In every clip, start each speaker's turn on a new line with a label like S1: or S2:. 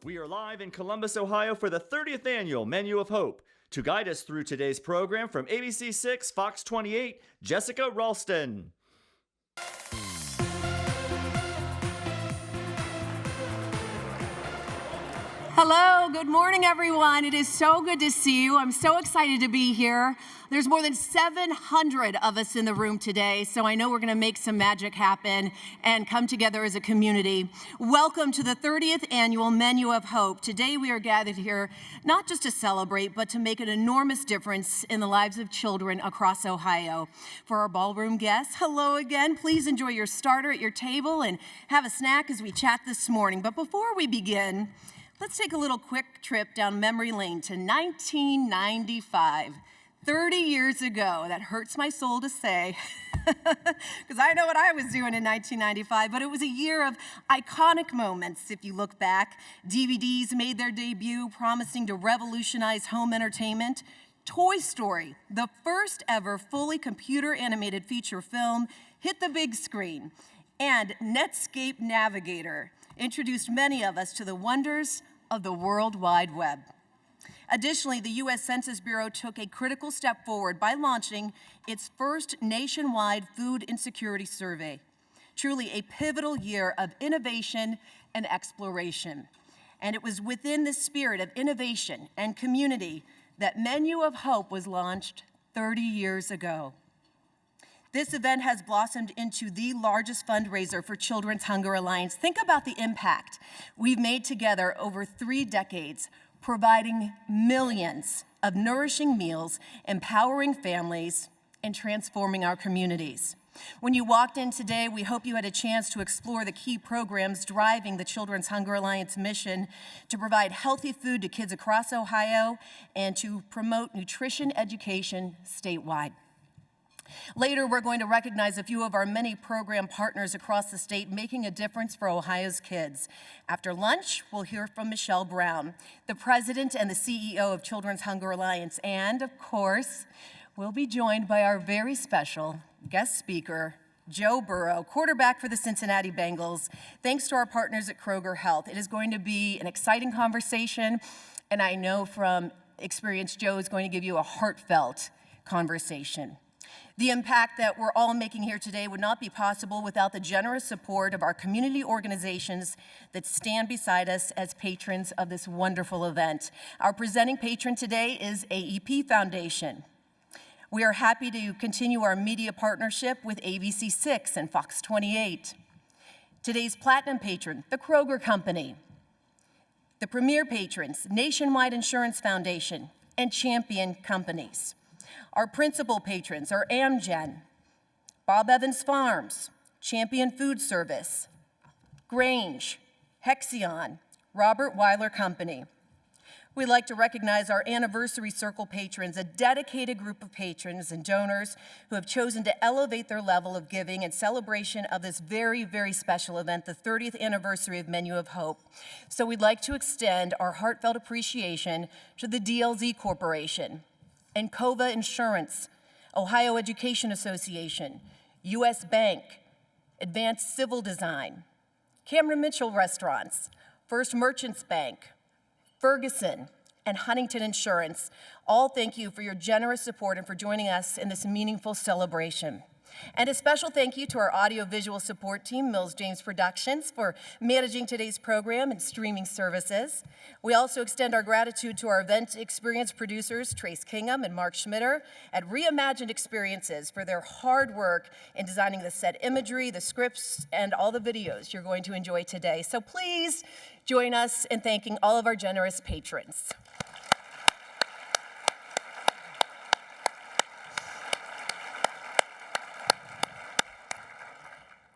S1: We are live in Columbus, Ohio for the 30th annual Menu of Hope. To guide us through today's program from ABC 6, Fox 28, Jessica Ralston.
S2: Hello, good morning, everyone. It is so good to see you. I'm so excited to be here. There's more than 700 of us in the room today, so I know we're going to make some magic happen and come together as a community. Welcome to the 30th annual Menu of Hope. Today we are gathered here not just to celebrate, but to make an enormous difference in the lives of children across Ohio. For our ballroom guests, hello again. Please enjoy your starter at your table and have a snack as we chat this morning. But before we begin, let's take a little quick trip down memory lane to 1995. 30 years ago. That hurts my soul to say, because I know what I was doing in 1995, but it was a year of iconic moments, if you look back. DVDs made their debut, promising to revolutionize home entertainment. Toy Story, the first ever fully computer-animated feature film, hit the big screen. And Netscape Navigator introduced many of us to the wonders of the World Wide Web. Additionally, the U.S. Census Bureau took a critical step forward by launching its first nationwide food insecurity survey. Truly a pivotal year of innovation and exploration. And it was within the spirit of innovation and community that Menu of Hope was launched 30 years ago. This event has blossomed into the largest fundraiser for Children's Hunger Alliance. Think about the impact we've made together over 3 decades, providing millions of nourishing meals, empowering families, and transforming our communities. When you walked in today, we hope you had a chance to explore the key programs driving the Children's Hunger Alliance mission to provide healthy food to kids across Ohio and to promote nutrition education statewide. Later, we're going to recognize a few of our many program partners across the state making a difference for Ohio's kids. After lunch, we'll hear from Michelle Brown, the president and the CEO of Children's Hunger Alliance. And, of course, we'll be joined by our very special guest speaker, Joe Burrow, quarterback for the Cincinnati Bengals. Thanks to our partners at Kroger Health. It is going to be an exciting conversation, and I know from experience Joe is going to give you a heartfelt conversation. The impact that we're all making here today would not be possible without the generous support of our community organizations that stand beside us as patrons of this wonderful event. Our presenting patron today is AEP Foundation. We are happy to continue our media partnership with ABC 6 and Fox 28. Today's platinum patron, the Kroger Company. The premier patrons, Nationwide Insurance Foundation and Champion Companies. Our principal patrons are Amgen, Bob Evans Farms, Champion Food Service, Grange, Hexion, Robert Weiler Company. We'd like to recognize our Anniversary Circle patrons, a dedicated group of patrons and donors who have chosen to elevate their level of giving in celebration of this very, very special event, the 30th anniversary of Menu of Hope. So we'd like to extend our heartfelt appreciation to the DLZ Corporation, Encova Insurance, Ohio Education Association, U.S. Bank, Advanced Civil Design, Cameron Mitchell Restaurants, First Merchants Bank, Ferguson, and Huntington Insurance. All thank you for your generous support and for joining us in this meaningful celebration. And a special thank you to our audiovisual support team, Mills James Productions, for managing today's program and streaming services. We also extend our gratitude to our event experience producers, Trace Kingham and Mark Schmitter, at Reimagined Experiences for their hard work in designing the set imagery, the scripts, and all the videos you're going to enjoy today. So please join us in thanking all of our generous patrons.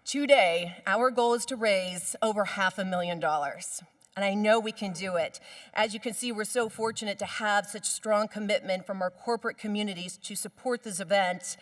S2: Today, our goal is to raise over $500,000, and I know we can do it. As you can see, we're so fortunate to have such strong commitment from our corporate communities to support this event,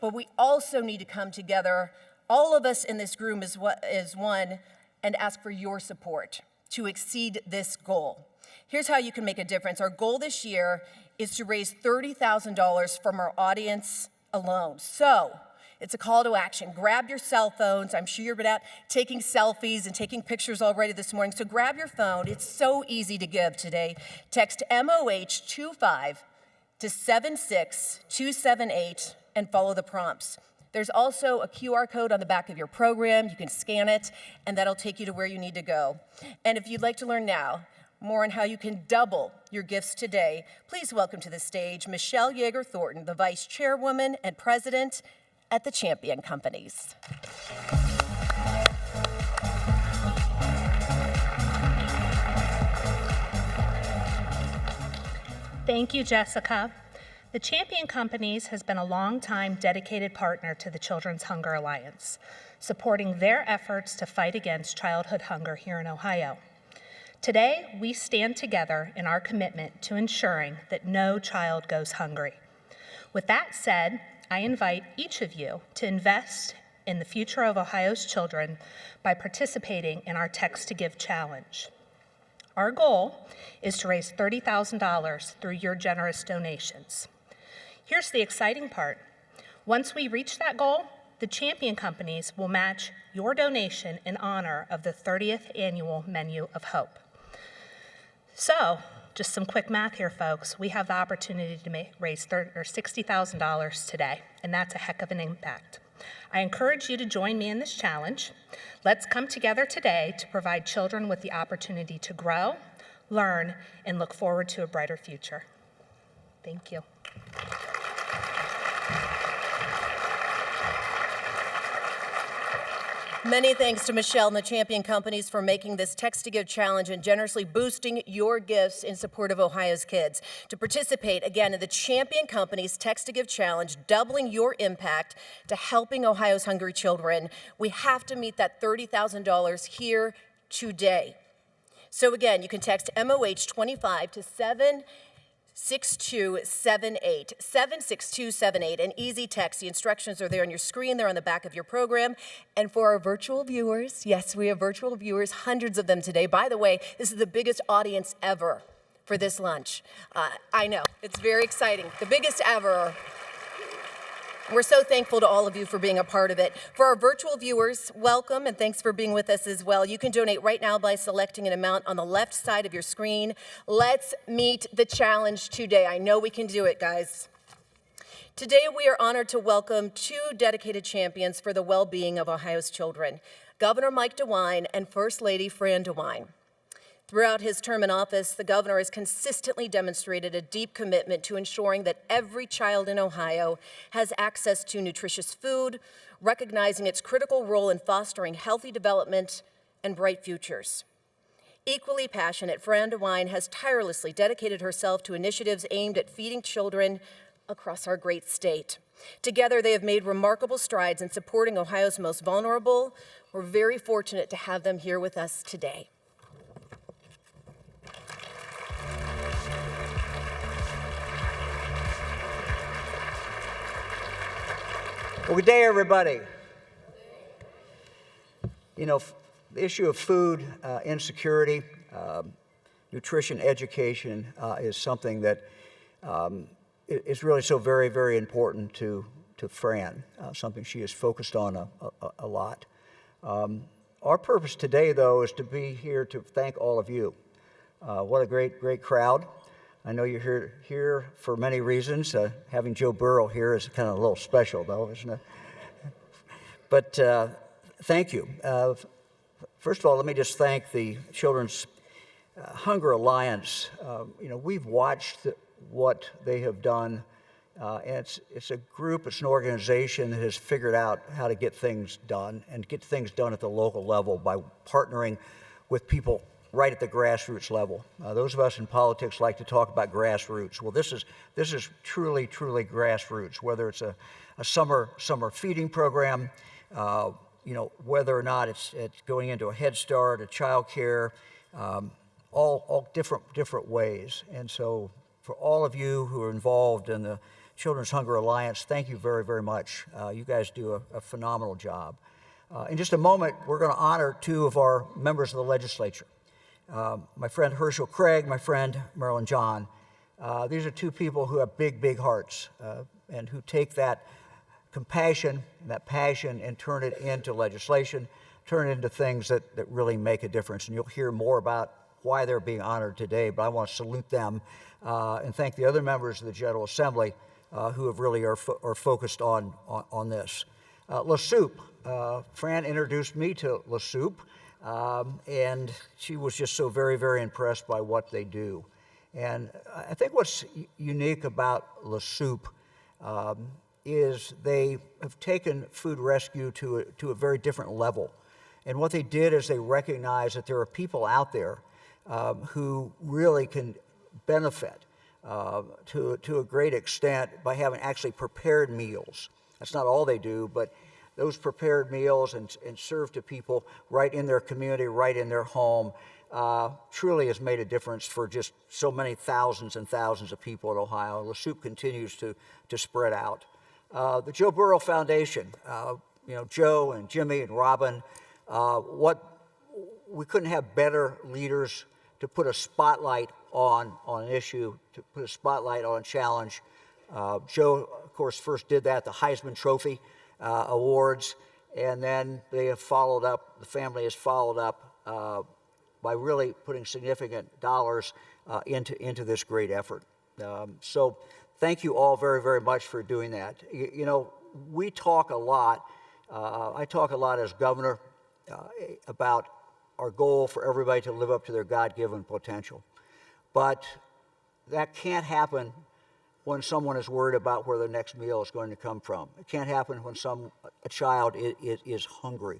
S2: but we also need to come together, all of us in this room as one, and ask for your support to exceed this goal. Here's how you can make a difference. Our goal this year is to raise $30,000 from our audience alone. So, It's a call to action. Grab your cell phones. I'm sure you've been out taking selfies and taking pictures already this morning. So grab your phone. It's so easy to give today. Text MOH25 to 76278 and follow the prompts. There's also a QR code on the back of your program. You can scan it, and that'll take you to where you need to go. And if you'd like to learn now more on how you can double your gifts today, please welcome to the stage Michelle Yeager Thornton, the Vice Chairwoman and President at the Champion Companies.
S3: Thank you, Jessica. The Champion Companies has been a long-time dedicated partner to the Children's Hunger Alliance, supporting their efforts to fight against childhood hunger here in Ohio. Today, we stand together in our commitment to ensuring that no child goes hungry. With that said, I invite each of you to invest in the future of Ohio's children by participating in our Text to Give challenge. Our goal is to raise $30,000 through your generous donations. Here's the exciting part. Once we reach that goal, the Champion Companies will match your donation in honor of the 30th annual Menu of Hope. So, just some quick math here, folks. We have the opportunity to raise $60,000 today, and that's a heck of an impact. I encourage you to join me in this challenge. Let's come together today to provide children with the opportunity to grow, learn, and look forward to a brighter future. Thank you.
S2: Many thanks to Michelle and the Champion Companies for making this Text to Give challenge and generously boosting your gifts in support of Ohio's kids. To participate, again, in the Champion Companies Text to Give challenge, doubling your impact to helping Ohio's hungry children, we have to meet that $30,000 here today. So again, you can text MOH25 to 76278, 76278, an easy text. The instructions are there on your screen. They're on the back of your program. And for our virtual viewers, yes, we have virtual viewers, hundreds of them today. By the way, this is the biggest audience ever for this lunch. I know, it's very exciting. The biggest ever. We're so thankful to all of you for being a part of it. For our virtual viewers, welcome and thanks for being with us as well. You can donate right now by selecting an amount on the left side of your screen. Let's meet the challenge today. I know we can do it, guys. Today we are honored to welcome two dedicated champions for the well-being of Ohio's children, Governor Mike DeWine and First Lady Fran DeWine. Throughout his term in office, the governor has consistently demonstrated a deep commitment to ensuring that every child in Ohio has access to nutritious food, recognizing its critical role in fostering healthy development and bright futures. Equally passionate, Fran DeWine has tirelessly dedicated herself to initiatives aimed at feeding children across our great state. Together, they have made remarkable strides in supporting Ohio's most vulnerable. We're very fortunate to have them here with us today.
S4: Well, good day, everybody. You know, the issue of food insecurity, nutrition education is something that is really so very, very important to Fran, something she has focused on a lot. Our purpose today, though, is to be here to thank all of you. What a great crowd. I know you're here for many reasons. Having Joe Burrow here is kind of a little special, though, isn't it? But thank you. First of all, let me just thank the Children's Hunger Alliance. You know, we've watched what they have done, and it's a group, it's an organization that has figured out how to get things done and get things done at the local level by partnering with people right at the grassroots level. Those of us in politics like to talk about grassroots. Well, this is truly grassroots. Whether it's a summer feeding program, you know, whether or not it's going into a Head Start, a child care, all different ways. And so, for all of you who are involved in the Children's Hunger Alliance, thank you very much. You guys do a phenomenal job. In just a moment, we're going to honor two of our members of the legislature. My friend Herschel Craig, my friend Marilyn John. These are two people who have big hearts and who take that compassion and that passion and turn it into legislation, turn it into things that really make a difference. And you'll hear more about why they're being honored today, but I want to salute them and thank the other members of the General Assembly who have really are focused on this. La Soupe, Fran introduced me to La Soupe, and she was just so very, very impressed by what they do. And I think what's unique about La Soupe is they have taken food rescue to a very different level. And what they did is they recognized that there are people out there who really can benefit to a great extent by having actually prepared meals. That's not all they do, but those prepared meals and served to people right in their community, right in their home, truly has made a difference for just so many thousands and thousands of people in Ohio. La Soupe continues to spread out. The Joe Burrow Foundation, Joe and Jimmy and Robin, we couldn't have better leaders to put a spotlight on an issue, to put a spotlight on a challenge. Joe, of course, first did that, the Heisman Trophy Awards, and then they have followed up, the family has followed up by really putting significant dollars into this great effort. So thank you all very, very much for doing that. We talk a lot, I talk a lot as governor about our goal for everybody to live up to their God-given potential. But that can't happen when someone is worried about where the next meal is going to come from. It can't happen when a child is hungry.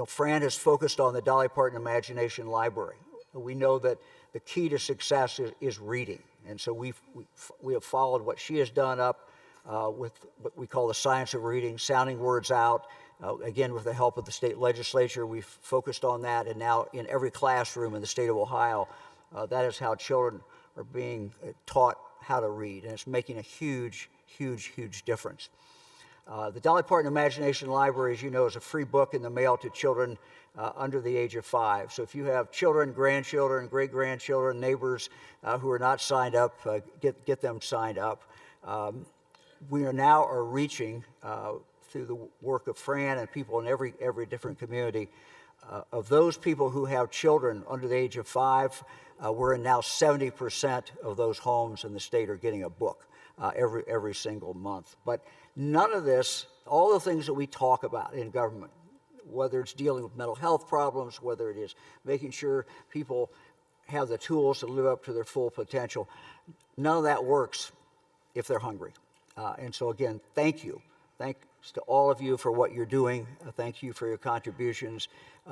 S4: Fran has focused on the Dolly Parton Imagination Library. We know that the key to success is reading. And so we have followed what she has done up with what we call the science of reading, sounding words out. Again, with the help of the state legislature, we've focused on that. And now in every classroom in the state of Ohio, that is how children are being taught how to read. And it's making a huge, huge, huge difference. The Dolly Parton Imagination Library, as you know, is a free book in the mail to children under the age of 5. So if you have children, grandchildren, great-grandchildren, neighbors who are not signed up, get them signed up. We are reaching, through the work of Fran and people in every different community, of those people who have children under the age of 5, we're in now 70% of those homes in the state are getting a book every single month. But none of this, all the things that we talk about in government, whether it's dealing with mental health problems, whether it is making sure people have the tools to live up to their full potential, none of that works if they're hungry. And so again, thank you. Thanks to all of you for what you're doing. Thank you for your contributions.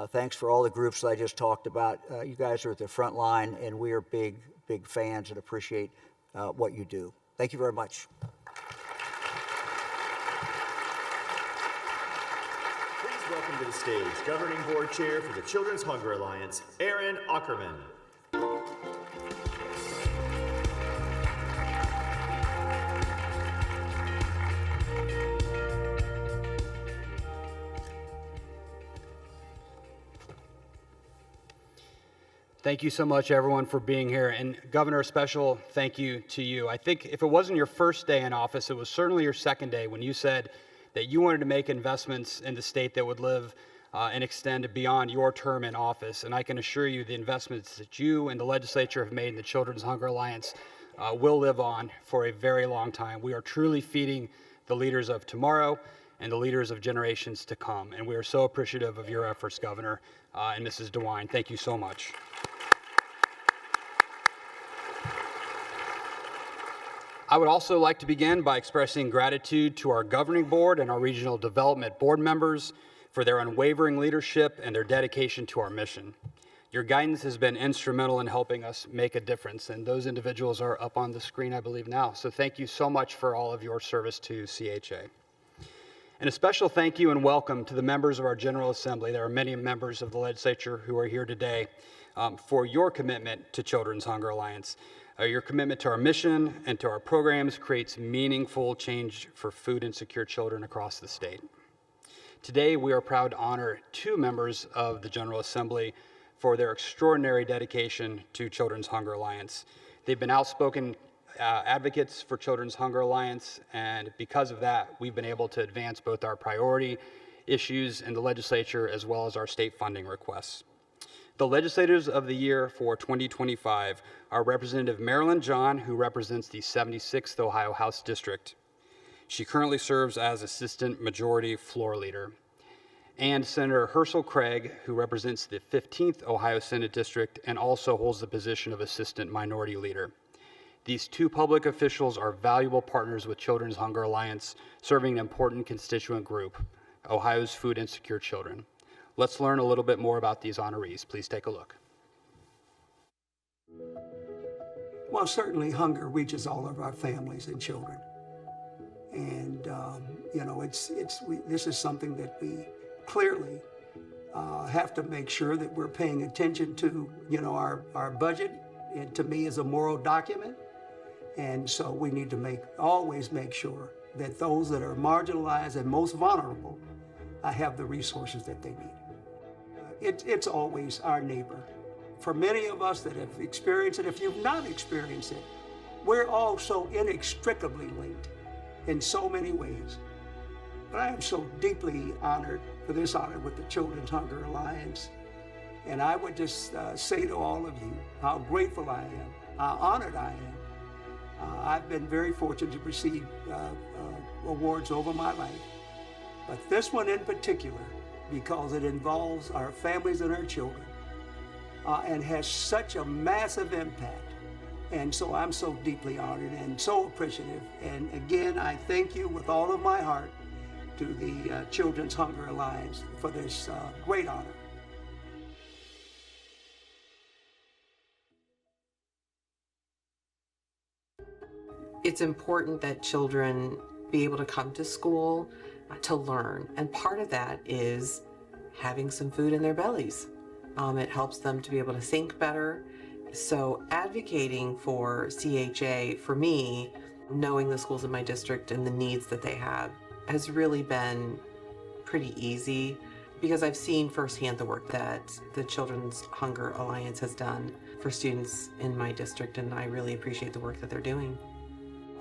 S4: Thanks for all the groups that I just talked about. You guys are at the front line, and we are big, big fans and appreciate what you do. Thank you very much.
S1: Please welcome to the stage Governing Board Chair for the Children's Hunger Alliance, Aaron Ackerman.
S5: Thank you so much, everyone, for being here. And Governor, a special thank you to you. I think if it wasn't your first day in office, it was certainly your second day when you said that you wanted to make investments in the state that would live and extend beyond your term in office. And I can assure you the investments that you and the legislature have made in the Children's Hunger Alliance will live on for a very long time. We are truly feeding the leaders of tomorrow and the leaders of generations to come. And we are so appreciative of your efforts, Governor and Mrs. DeWine. Thank you so much. I would also like to begin by expressing gratitude to our governing board and our regional development board members for their unwavering leadership and their dedication to our mission. Your guidance has been instrumental in helping us make a difference, and those individuals are up on the screen, I believe, now. So thank you so much for all of your service to CHA. And a special thank you and welcome to the members of our General Assembly. There are many members of the legislature who are here today for your commitment to Children's Hunger Alliance. Your commitment to our mission and to our programs creates meaningful change for food insecure children across the state. Today, we are proud to honor 2 members of the General Assembly for their extraordinary dedication to Children's Hunger Alliance. They've been outspoken advocates for Children's Hunger Alliance, and because of that, we've been able to advance both our priority issues in the legislature as well as our state funding requests. The legislators of the year for 2025 are Representative Marilyn John, who represents the 76th Ohio House District. She currently serves as Assistant Majority Floor Leader. And Senator Herschel Craig, who represents the 15th Ohio Senate District and also holds the position of Assistant Minority Leader. These two public officials are valuable partners with Children's Hunger Alliance, serving an important constituent group, Ohio's food insecure children. Let's learn a little bit more about these honorees. Please take a look.
S6: Well, certainly hunger reaches all of our families and children. And, you know, this is something that we clearly have to make sure that we're paying attention to. You know, our budget, and to me, is a moral document. And so we need to always make sure that those that are marginalized and most vulnerable have the resources that they need. It's always our neighbor. For many of us that have experienced it, if you've not experienced it, we're all so inextricably linked in so many ways. But I am so deeply honored for this honor with the Children's Hunger Alliance. And I would just say to all of you how grateful I am, how honored I am. I've been very fortunate to receive awards over my life. But this one in particular, because it involves our families and our children, and has such a massive impact. And so I'm so deeply honored and so appreciative. And again, I thank you with all of my heart to the Children's Hunger Alliance for this great honor.
S7: It's important that children be able to come to school to learn. And part of that is having some food in their bellies. It helps them to be able to think better. So advocating for CHA, for me, knowing the schools in my district and the needs that they have, has really been pretty easy because I've seen firsthand the work that the Children's Hunger Alliance has done for students in my district, and I really appreciate the work that they're doing.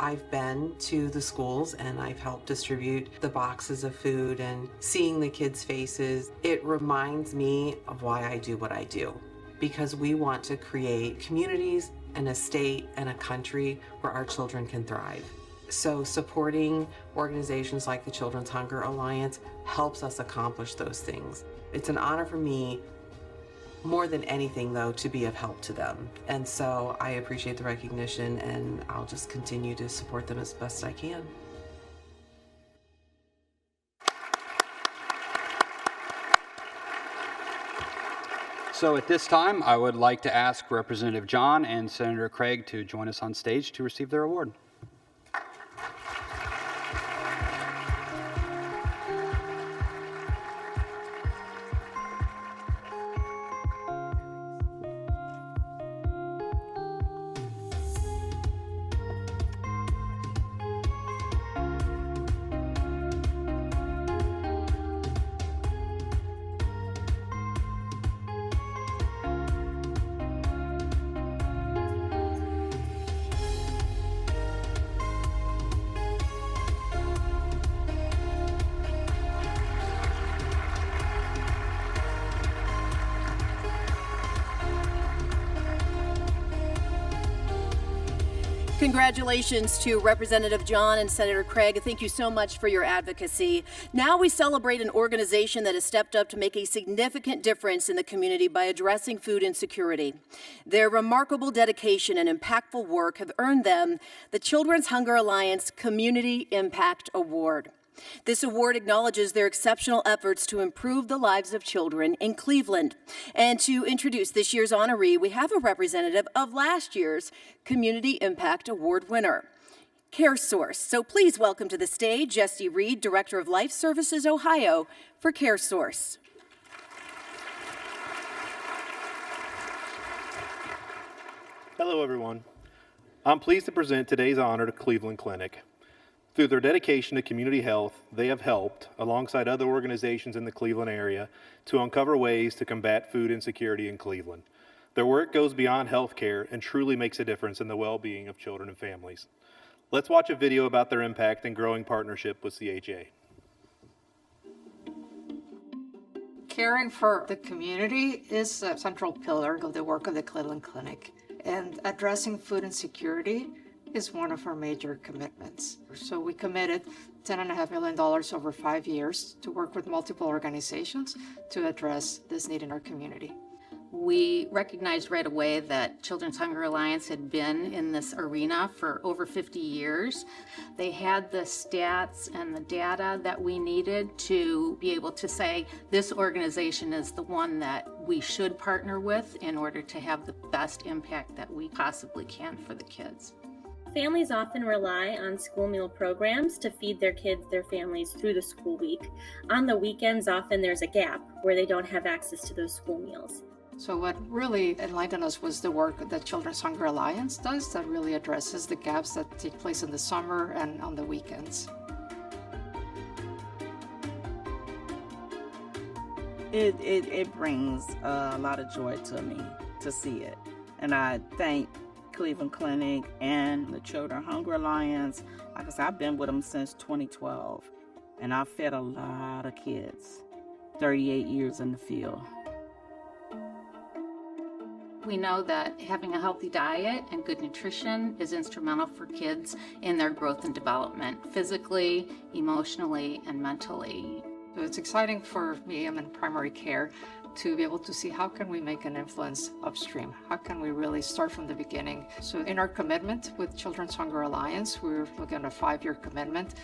S7: I've been to the schools and I've helped distribute the boxes of food, and seeing the kids' faces, it reminds me of why I do what I do. Because we want to create communities and a state and a country where our children can thrive. So supporting organizations like the Children's Hunger Alliance helps us accomplish those things. It's an honor for me, more than anything though, to be of help to them. And so I appreciate the recognition, and I'll just continue to support them as best I can.
S5: So at this time, I would like to ask Representative John and Senator Craig to join us on stage to receive their award.
S2: Congratulations to Representative John and Senator Craig. Thank you so much for your advocacy. Now we celebrate an organization that has stepped up to make a significant difference in the community by addressing food insecurity. Their remarkable dedication and impactful work have earned them the Children's Hunger Alliance Community Impact Award. This award acknowledges their exceptional efforts to improve the lives of children in Cleveland. And to introduce this year's honoree, we have a representative of last year's Community Impact Award winner, CareSource. So please welcome to the stage Jesse Reed, Director of Life Services Ohio for CareSource.
S8: Hello, everyone. I'm pleased to present today's honor to Cleveland Clinic. Through their dedication to community health, they have helped, alongside other organizations in the Cleveland area, to uncover ways to combat food insecurity in Cleveland. Their work goes beyond healthcare and truly makes a difference in the well-being of children and families. Let's watch a video about their impact and growing partnership with CHA.
S9: Caring for the community is a central pillar of the work of the Cleveland Clinic, and addressing food insecurity is one of our major commitments. So we committed $10.5 million over 5 years to work with multiple organizations to address this need in our community.
S10: We recognized right away that Children's Hunger Alliance had been in this arena for over 50 years. They had the stats and the data that we needed to be able to say this organization is the one that we should partner with in order to have the best impact that we possibly can for the kids.
S11: Families often rely on school meal programs to feed their kids, their families through the school week. On the weekends, often there's a gap where they don't have access to those school meals.
S9: So what really enlightened us was the work that Children's Hunger Alliance does that really addresses the gaps that take place in the summer and on the weekends.
S12: It brings a lot of joy to me to see it. And I thank Cleveland Clinic and the Children's Hunger Alliance. Like I said, I've been with them since 2012, and I've fed a lot of kids, 38 years in the field.
S10: We know that having a healthy diet and good nutrition is instrumental for kids in their growth and development, physically, emotionally, and mentally.
S9: So it's exciting for me, I'm in primary care, to be able to see how can we make an influence upstream? How can we really start from the beginning? So in our commitment with Children's Hunger Alliance, we're looking at a 5-year commitment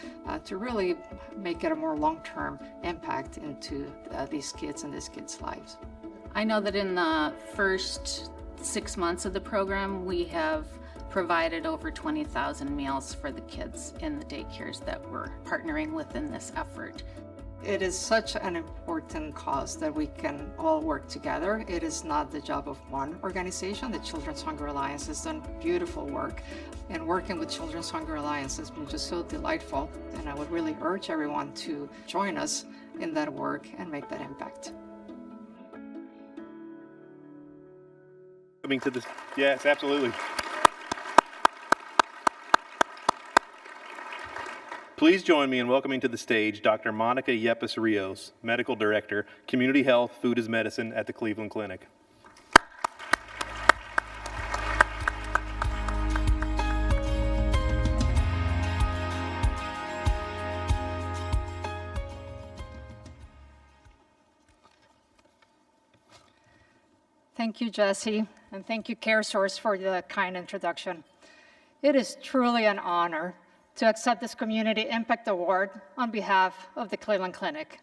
S9: to really make it a more long-term impact into these kids and these kids' lives.
S10: I know that in the first 6 months of the program, we have provided over 20,000 meals for the kids in the daycares that we're partnering with in this effort.
S9: It is such an important cause that we can all work together. It is not the job of one organization. The Children's Hunger Alliance has done beautiful work, and working with Children's Hunger Alliance has been just so delightful, and I would really urge everyone to join us in that work and make that impact.
S8: Coming to this, yes, absolutely. Please join me in welcoming to the stage Dr. Monica Yepes-Rios, Medical Director, Community Health, Food as Medicine at the Cleveland Clinic.
S9: Thank you, Jesse, and thank you, CareSource, for the kind introduction. It is truly an honor to accept this Community Impact Award on behalf of the Cleveland Clinic.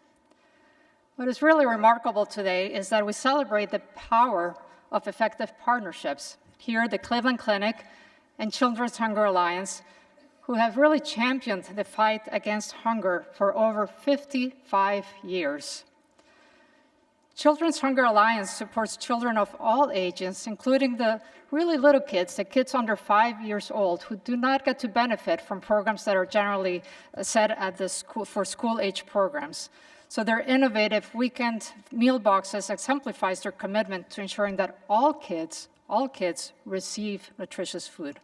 S9: What is really remarkable today is that we celebrate the power of effective partnerships here at the Cleveland Clinic and Children's Hunger Alliance, who have really championed the fight against hunger for over 55 years. Children's Hunger Alliance supports children of all ages, including the really little kids, the kids under 5 years old, who do not get to benefit from programs that are generally set at the school for school-age programs. So their innovative weekend meal boxes exemplifies their commitment to ensuring that all kids receive nutritious food.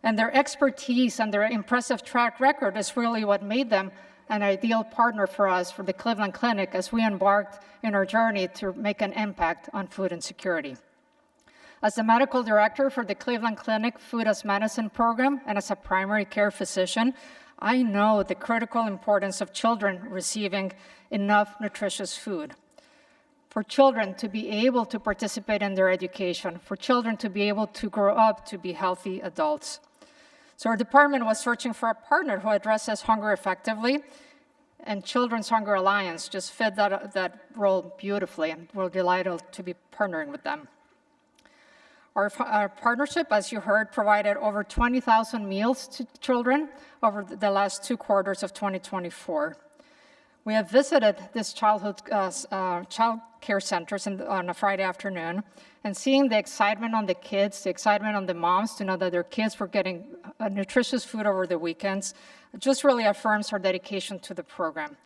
S9: And their expertise and their impressive track record is really what made them an ideal partner for us, for the Cleveland Clinic, as we embarked in our journey to make an impact on food insecurity. As the medical director for the Cleveland Clinic Food as Medicine program and as a primary care physician, I know the critical importance of children receiving enough nutritious food. For children to be able to participate in their education, for children to be able to grow up to be healthy adults. So our department was searching for a partner who addresses hunger effectively, and Children's Hunger Alliance just fit that role beautifully, and we're delighted to be partnering with them. Our partnership, as you heard, provided over 20,000 meals to children over the last 2 quarters of 2024. We have visited these child care centers on a Friday afternoon, and seeing the excitement on the kids, the excitement on the moms to know that their kids were getting nutritious food over the weekends, just really affirms our dedication to the program.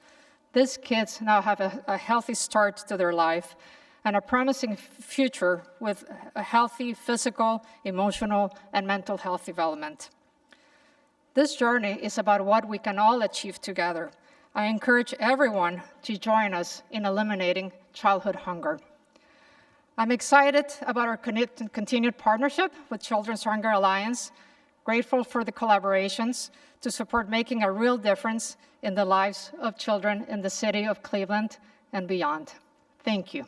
S9: These kids now have a healthy start to their life, and a promising future with a healthy physical, emotional, and mental health development. This journey is about what we can all achieve together. I encourage everyone to join us in eliminating childhood hunger. I'm excited about our continued partnership with Children's Hunger Alliance, grateful for the collaborations to support making a real difference in the lives of children in the city of Cleveland and beyond. Thank you.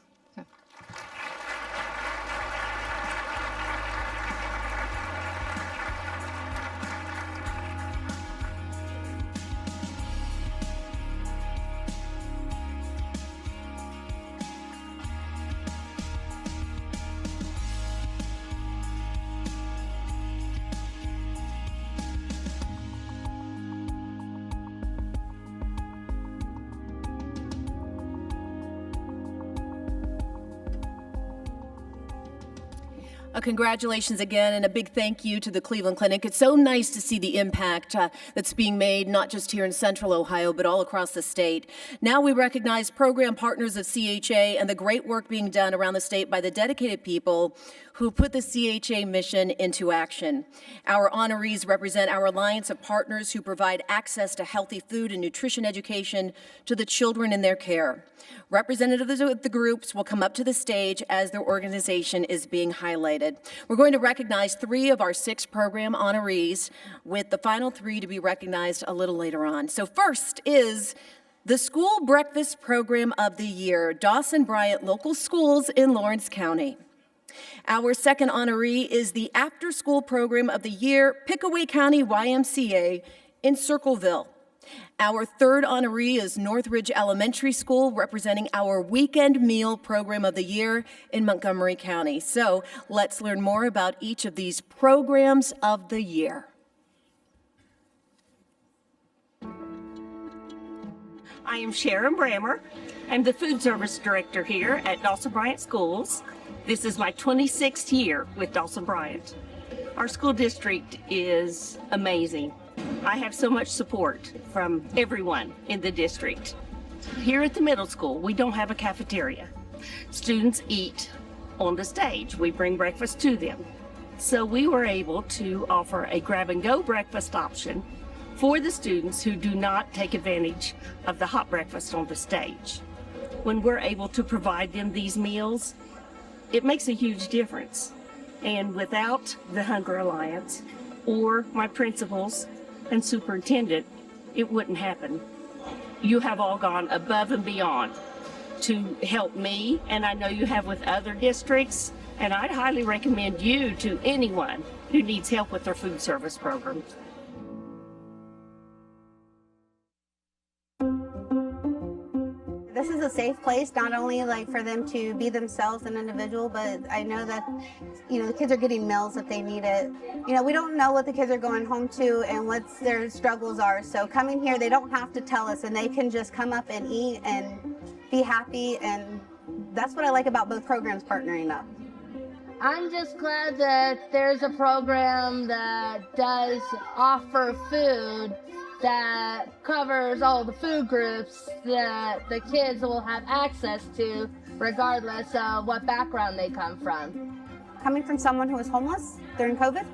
S2: Congratulations again, and a big thank you to the Cleveland Clinic. It's so nice to see the impact that's being made, not just here in Central Ohio, but all across the state. Now we recognize program partners of CHA and the great work being done around the state by the dedicated people who put the CHA mission into action. Our honorees represent our alliance of partners who provide access to healthy food and nutrition education to the children in their care. Representatives of the groups will come up to the stage as their organization is being highlighted. We're going to recognize 3 of our 6 program honorees, with the final 3 to be recognized a little later on. So first is the School Breakfast Program of the Year, Dawson Bryant Local Schools in Lawrence County. Our second honoree is the After School Program of the Year, Pickaway County YMCA in Circleville. Our third honoree is Northridge Elementary School, representing our Weekend Meal Program of the Year in Montgomery County. So let's learn more about each of these programs of the year.
S13: I am Sharon Brammer. I'm the food service director here at Dawson Bryant Schools. This is my 26th year with Dawson Bryant. Our school district is amazing. I have so much support from everyone in the district. Here at the middle school, we don't have a cafeteria. Students eat on the stage. We bring breakfast to them. So we were able to offer a grab-and-go breakfast option for the students who do not take advantage of the hot breakfast on the stage. When we're able to provide them these meals, it makes a huge difference. And without the Hunger Alliance or my principals and superintendent, it wouldn't happen. You have all gone above and beyond to help me, and I know you have with other districts, and I'd highly recommend you to anyone who needs help with their food service program.
S14: This is a safe place, not only like for them to be themselves an individual, but I know that, the kids are getting meals if they need it. We don't know what the kids are going home to and what their struggles are. So coming here, they don't have to tell us, and they can just come up and eat and be happy. And that's what I like about both programs partnering up.
S15: I'm just glad that there's a program that does offer food that covers all the food groups that the kids will have access to regardless of what background they come from.
S14: Coming from someone who was homeless during COVID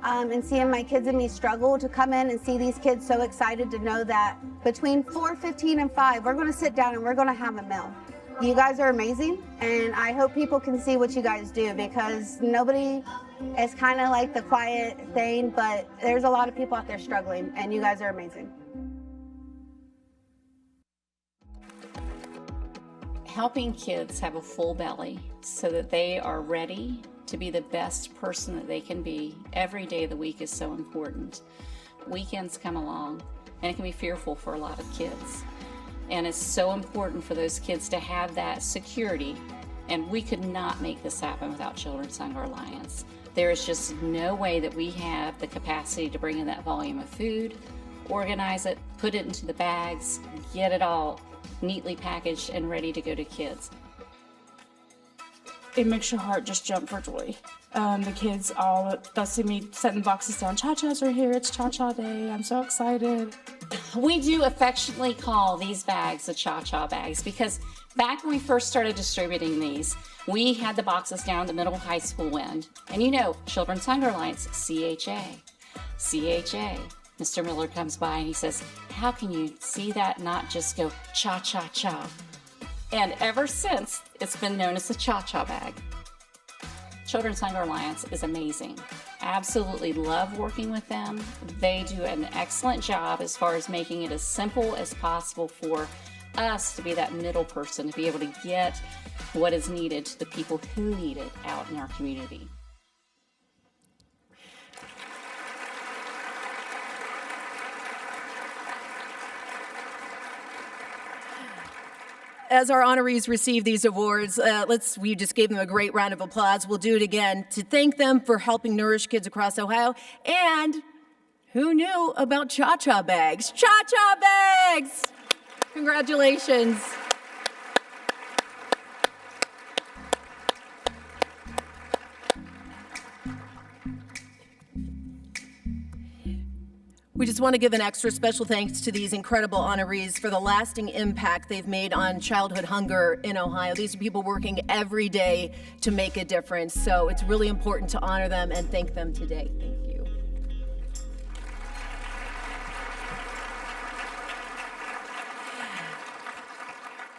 S14: and seeing my kids and me struggle, to come in and see these kids so excited to know that between 4:15 and 5, we're going to sit down and we're going to have a meal. You guys are amazing, and I hope people can see what you guys do, because nobody is kind of like the quiet thing, but there's a lot of people out there struggling, and you guys are amazing.
S16: Helping kids have a full belly so that they are ready to be the best person that they can be every day of the week is so important. Weekends come along, and it can be fearful for a lot of kids. And it's so important for those kids to have that security. And we could not make this happen without Children's Hunger Alliance. There is just no way that we have the capacity to bring in that volume of food, organize it, put it into the bags, get it all neatly packaged and ready to go to kids.
S17: It makes your heart just jump for joy. The kids they'll see me setting boxes down. Cha-chas are here, it's Cha-Cha Day. I'm so excited.
S16: We do affectionately call these bags the Cha-Cha bags because Back when we first started distributing these, we had the boxes down the middle high school end. And you know, Children's Hunger Alliance, CHA. Mr. Miller comes by and he says, how can you see that, not just go cha-cha-cha? And ever since, it's been known as the cha-cha bag. Children's Hunger Alliance is amazing. Absolutely love working with them. They do an excellent job as far as making it as simple as possible for us to be that middle person, to be able to get what is needed to the people who need it out in our community.
S2: As our honorees receive these awards, we just gave them a great round of applause. We'll do it again to thank them for helping nourish kids across Ohio. And who knew about cha-cha bags? Cha-cha bags! Congratulations. We just want to give an extra special thanks to these incredible honorees for the lasting impact they've made on childhood hunger in Ohio. These are people working every day to make a difference. So it's really important to honor them and thank them today. Thank you.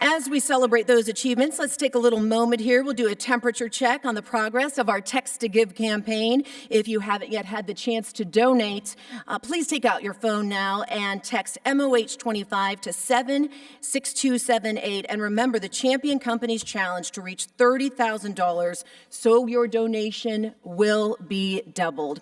S2: As we celebrate those achievements, let's take a little moment here. We'll do a temperature check on the progress of our Text to Give campaign. If you haven't yet had the chance to donate, please take out your phone now and text MOH25 to 76278. And remember the Champion Companies Challenge to reach $30,000, so your donation will be doubled.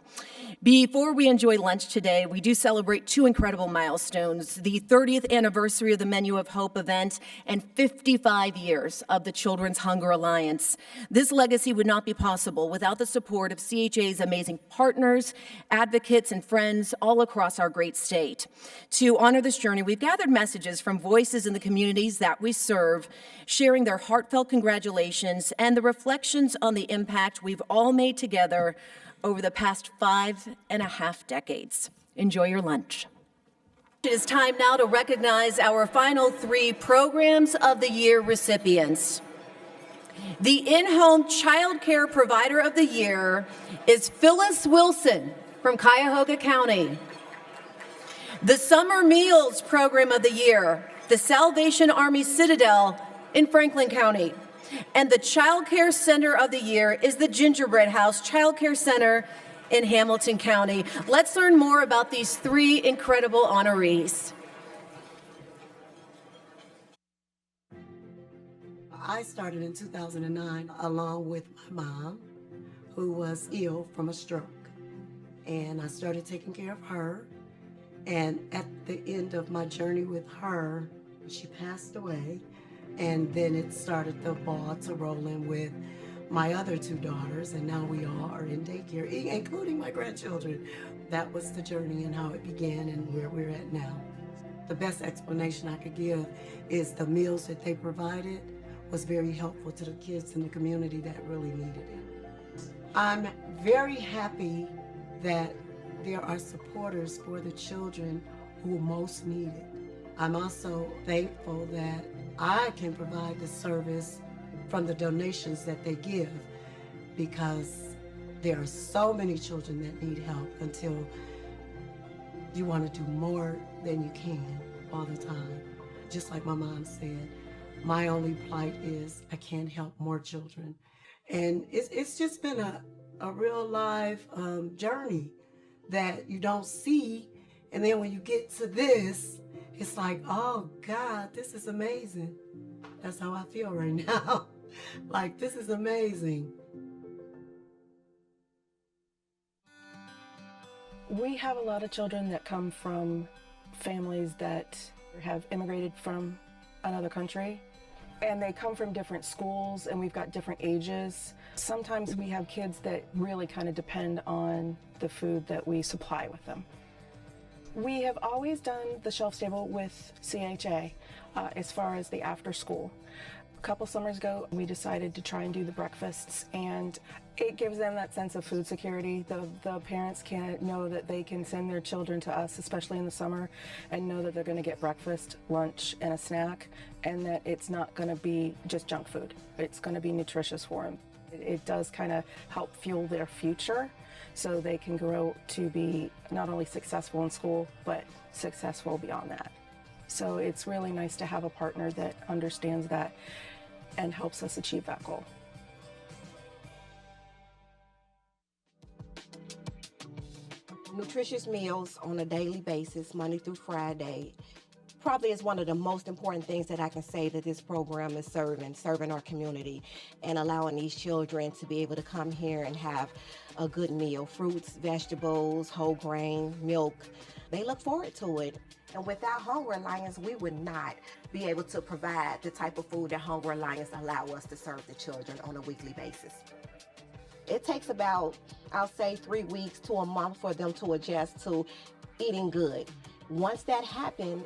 S2: Before we enjoy lunch today, we do celebrate two incredible milestones: the 30th anniversary of the Menu of Hope event and 55 years of the Children's Hunger Alliance. This legacy would not be possible without the support of CHA's amazing partners, advocates, and friends all across our great state. To honor this journey, we've gathered messages from voices in the communities that we serve, sharing their heartfelt congratulations and the reflections on the impact we've all made together over the past 5.5 decades. Enjoy your lunch. It is time now to recognize our final 3 Programs of the Year recipients. The In-Home Child Care Provider of the Year is Phyllis Wilson from Cuyahoga County. The Summer Meals Program of the Year, the Salvation Army Citadel in Franklin County. And the Child Care Center of the Year is the Gingerbread House Child Care Center in Hamilton County. Let's learn more about these 3 incredible honorees.
S18: I started in 2009 along with my mom, who was ill from a stroke. And I started taking care of her. And at the end of my journey with her, she passed away. And then it started the ball to roll in with my other 2 daughters, and now we all are in daycare, including my grandchildren. That was the journey and how it began and where we're at now. The best explanation I could give is the meals that they provided was very helpful to the kids in the community that really needed it. I'm very happy that there are supporters for the children who most need it. I'm also thankful that I can provide the service from the donations that they give, because there are so many children that need help until you want to do more than you can all the time. Just like my mom said, my only plight is I can't help more children. And it's just been a real live journey that you don't see. And then when you get to this, it's like, oh God, this is amazing. That's how I feel right now. Like, this is amazing.
S19: We have a lot of children that come from families that have immigrated from another country, and they come from different schools, and we've got different ages. Sometimes we have kids that really kind of depend on the food that we supply with them. We have always done the shelf stable with CHA as far as the after school. A couple summers ago, we decided to try and do the breakfasts, and it gives them that sense of food security. The parents can know that they can send their children to us, especially in the summer, and know that they're going to get breakfast, lunch, and a snack, and that it's not going to be just junk food. It's going to be nutritious for them. It does kind of help fuel their future so they can grow to be not only successful in school, but successful beyond that. So it's really nice to have a partner that understands that and helps us achieve that goal.
S20: Nutritious meals on a daily basis, Monday through Friday, probably is one of the most important things that I can say that this program is serving our community and allowing these children to be able to come here and have a good meal. Fruits, vegetables, whole grain, milk. They look forward to it. And without Hunger Alliance, we would not be able to provide the type of food that Hunger Alliance allow us to serve the children on a weekly basis. It takes about, I'll say, 3 weeks to a month for them to adjust to eating good. Once that happens,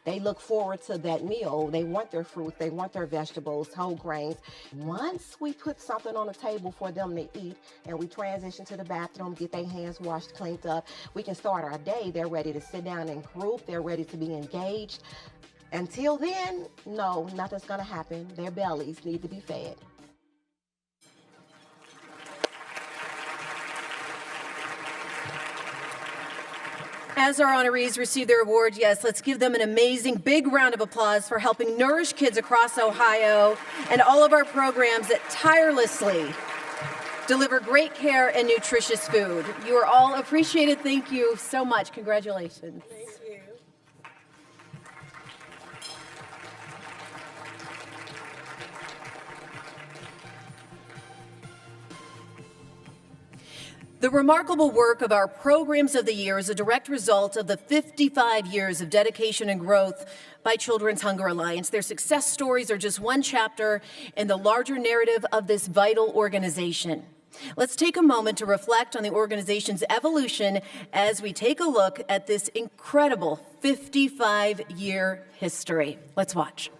S20: they look forward to that meal. They want their fruits, they want their vegetables, whole grains. Once we put something on the table for them to eat and we transition to the bathroom, get their hands washed, cleaned up, we can start our day. They're ready to sit down in group. They're ready to be engaged. Until then, no, nothing's gonna happen. Their bellies need to be fed.
S2: As our honorees receive their award, yes, let's give them an amazing big round of applause for helping nourish kids across Ohio and all of our programs that tirelessly deliver great care and nutritious food. You are all appreciated. Thank you so much. Congratulations.
S20: Thank you.
S2: The remarkable work of our Programs of the Year is a direct result of the 55 years of dedication and growth by Children's Hunger Alliance. Their success stories are just one chapter in the larger narrative of this vital organization. Let's take a moment to reflect on the organization's evolution as we take a look at this incredible 55-year history. Let's watch.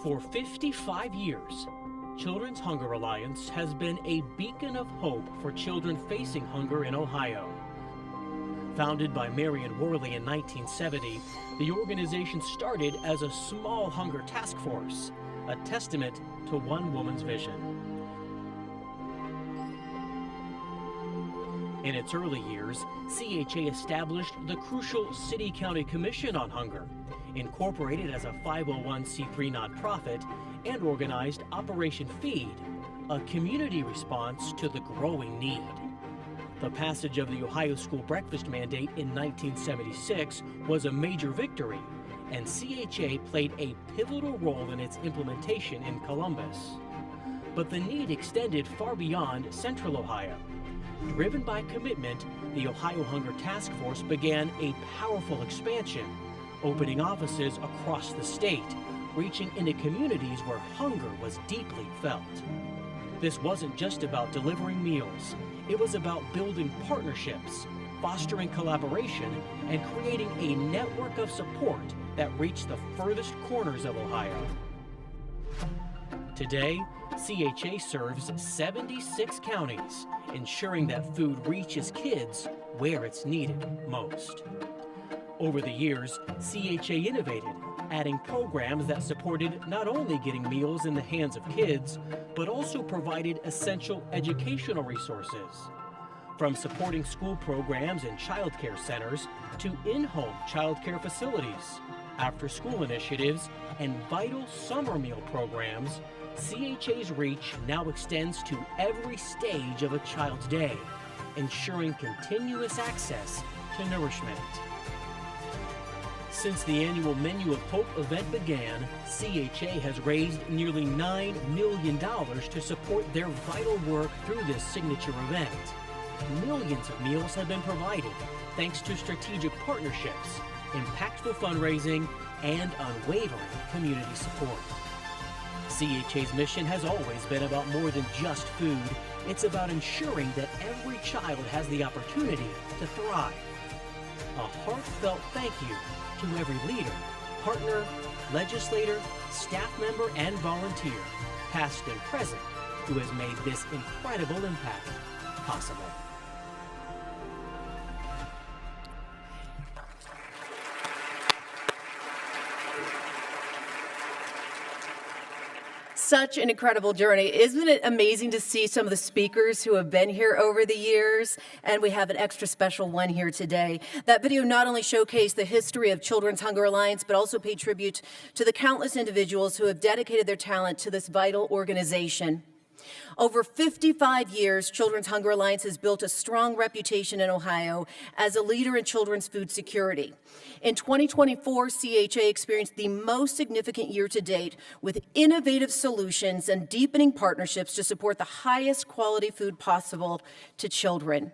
S21: For 55 years, Children's Hunger Alliance has been a beacon of hope for children facing hunger in Ohio. Founded by Marion Worley in 1970, the organization started as a small hunger task force, a testament to one woman's vision. In its early years, CHA established the crucial City-County Commission on Hunger, incorporated as a 501c3 nonprofit, and organized Operation Feed, a community response to the growing need. The passage of the Ohio School Breakfast Mandate in 1976 was a major victory, and CHA played a pivotal role in its implementation in Columbus. But the need extended far beyond Central Ohio. Driven by commitment, the Ohio Hunger Task Force began a powerful expansion, opening offices across the state, reaching into communities where hunger was deeply felt. This wasn't just about delivering meals. It was about building partnerships, fostering collaboration, and creating a network of support that reached the furthest corners of Ohio. Today, CHA serves 76 counties, ensuring that food reaches kids where it's needed most. Over the years, CHA innovated, adding programs that supported not only getting meals in the hands of kids, but also provided essential educational resources. From supporting school programs and child care centers to in-home child care facilities, after-school initiatives, and vital summer meal programs, CHA's reach now extends to every stage of a child's day, ensuring continuous access to nourishment. Since the annual Menu of Hope event began, CHA has raised nearly $9 million to support their vital work through this signature event. Millions of meals have been provided thanks to strategic partnerships, impactful fundraising, and unwavering community support. CHA's mission has always been about more than just food. It's about ensuring that every child has the opportunity to thrive. A heartfelt thank you to every leader, partner, legislator, staff member, and volunteer, past and present, who has made this incredible impact possible.
S2: Such an incredible journey. Isn't it amazing to see some of the speakers who have been here over the years? And we have an extra special one here today. That video not only showcased the history of Children's Hunger Alliance, but also paid tribute to the countless individuals who have dedicated their talent to this vital organization. Over 55 years, Children's Hunger Alliance has built a strong reputation in Ohio as a leader in children's food security. In 2024, CHA experienced the most significant year to date with innovative solutions and deepening partnerships to support the highest quality food possible to children.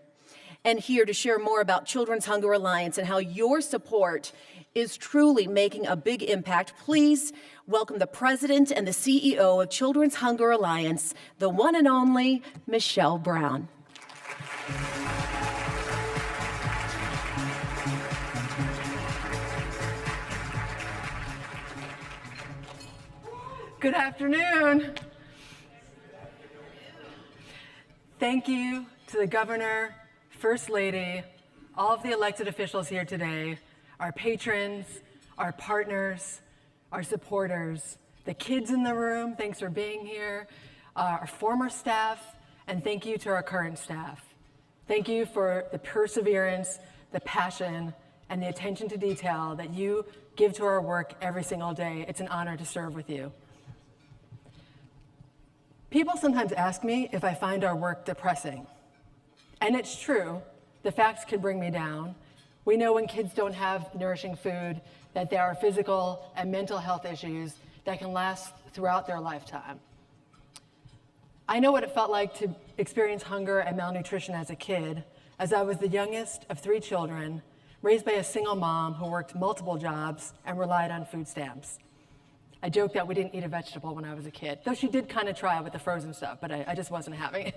S2: And here to share more about Children's Hunger Alliance and how your support is truly making a big impact, please welcome the president and the CEO of Children's Hunger Alliance, the one and only Michelle Brown.
S3: Good afternoon. Thank you to the governor, First Lady, all of the elected officials here today, our patrons, our partners, our supporters, the kids in the room, thanks for being here, our former staff, and thank you to our current staff. Thank you for the perseverance, the passion, and the attention to detail that you give to our work every single day. It's an honor to serve with you. People sometimes ask me if I find our work depressing. And it's true, the facts can bring me down. We know when kids don't have nourishing food that there are physical and mental health issues that can last throughout their lifetime. I know what it felt like to experience hunger and malnutrition as a kid, as I was the youngest of 3 children, raised by a single mom who worked multiple jobs and relied on food stamps. I joke that we didn't eat a vegetable when I was a kid, though she did kind of try with the frozen stuff, but I just wasn't having it.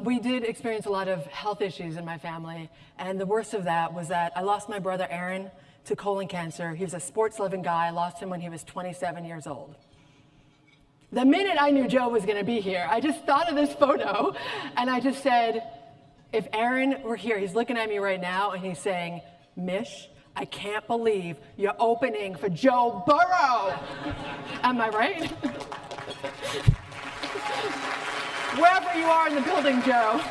S3: We did experience a lot of health issues in my family, and the worst of that was that I lost my brother Aaron to colon cancer. He was a sports-loving guy. I lost him when he was 27 years old. The minute I knew Joe was going to be here, I just thought of this photo, and I just said, if Aaron were here, he's looking at me right now, and he's saying, Mish, I can't believe you're opening for Joe Burrow. Am I right? Wherever you are in the building, Joe.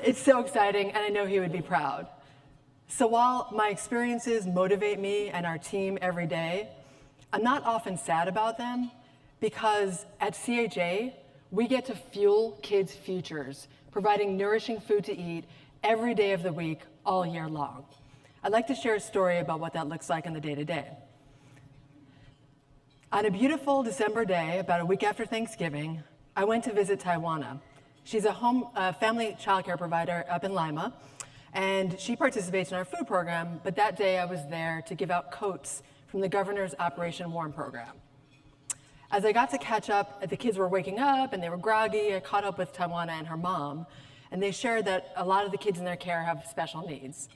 S3: It's so exciting, and I know he would be proud. So while my experiences motivate me and our team every day, I'm not often sad about them because at CHA, we get to fuel kids' futures, providing nourishing food to eat every day of the week, all year long. I'd like to share a story about what that looks like in the day-to-day. On a beautiful December day, about a week after Thanksgiving, I went to visit Tawana. She's a family childcare provider up in Lima, and she participates in our food program, but that day I was there to give out coats from the governor's Operation Warm program. As I got to catch up, the kids were waking up and they were groggy. I caught up with Tawana and her mom, and they shared that a lot of the kids in their care have special needs.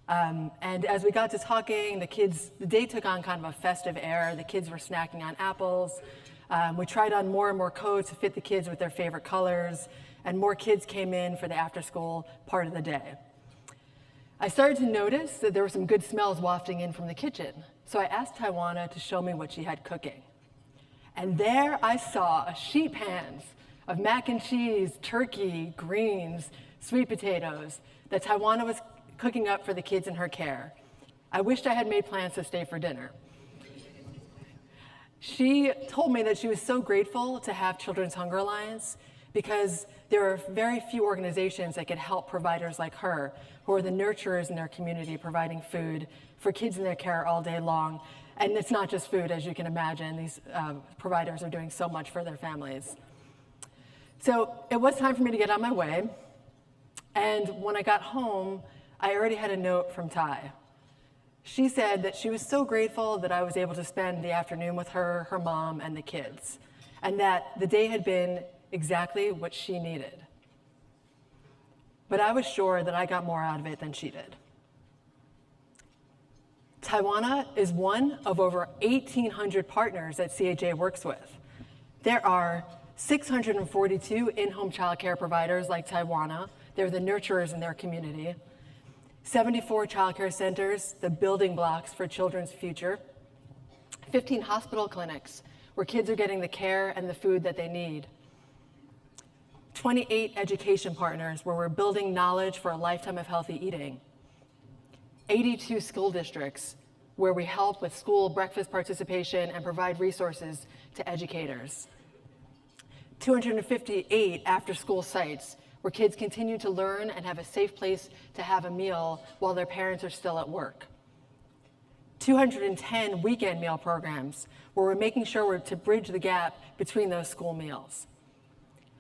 S3: And as we got to talking, the day took on kind of a festive air. The kids were snacking on apples. We tried on more and more coats to fit the kids with their favorite colors, and more kids came in for the after-school part of the day. I started to notice that there were some good smells wafting in from the kitchen, so I asked Tawana to show me what she had cooking. And there I saw a sheet pans of mac and cheese, turkey, greens, sweet potatoes that Tawana was cooking up for the kids in her care. I wished I had made plans to stay for dinner. She told me that she was so grateful to have Children's Hunger Alliance because there are very few organizations that could help providers like her, who are the nurturers in their community, providing food for kids in their care all day long. And it's not just food, as you can imagine. These providers are doing so much for their families. So it was time for me to get on my way. And when I got home, I already had a note from Ty. She said that she was so grateful that I was able to spend the afternoon with her, her mom, and the kids, and that the day had been exactly what she needed. But I was sure that I got more out of it than she did. Tawana is one of over 1,800 partners that CHA works with. There are 642 in-home childcare providers like Tawana. They're the nurturers in their community. 74 childcare centers, the building blocks for children's future. 15 hospital clinics where kids are getting the care and the food that they need. 28 education partners where we're building knowledge for a lifetime of healthy eating. 82 school districts where we help with school breakfast participation and provide resources to educators. 258 after-school sites where kids continue to learn and have a safe place to have a meal while their parents are still at work. 210 weekend meal programs where we're making sure we're to bridge the gap between those school meals.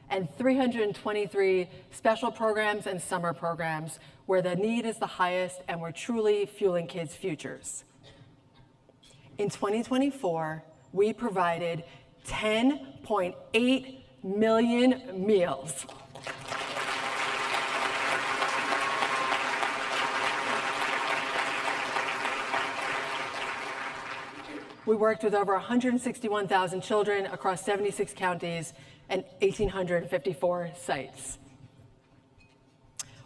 S3: And 323 special programs and summer programs where the need is the highest and we're truly fueling kids' futures. In 2024, we provided 10.8 million meals. We worked with over 161,000 children across 76 counties and 1,854 sites.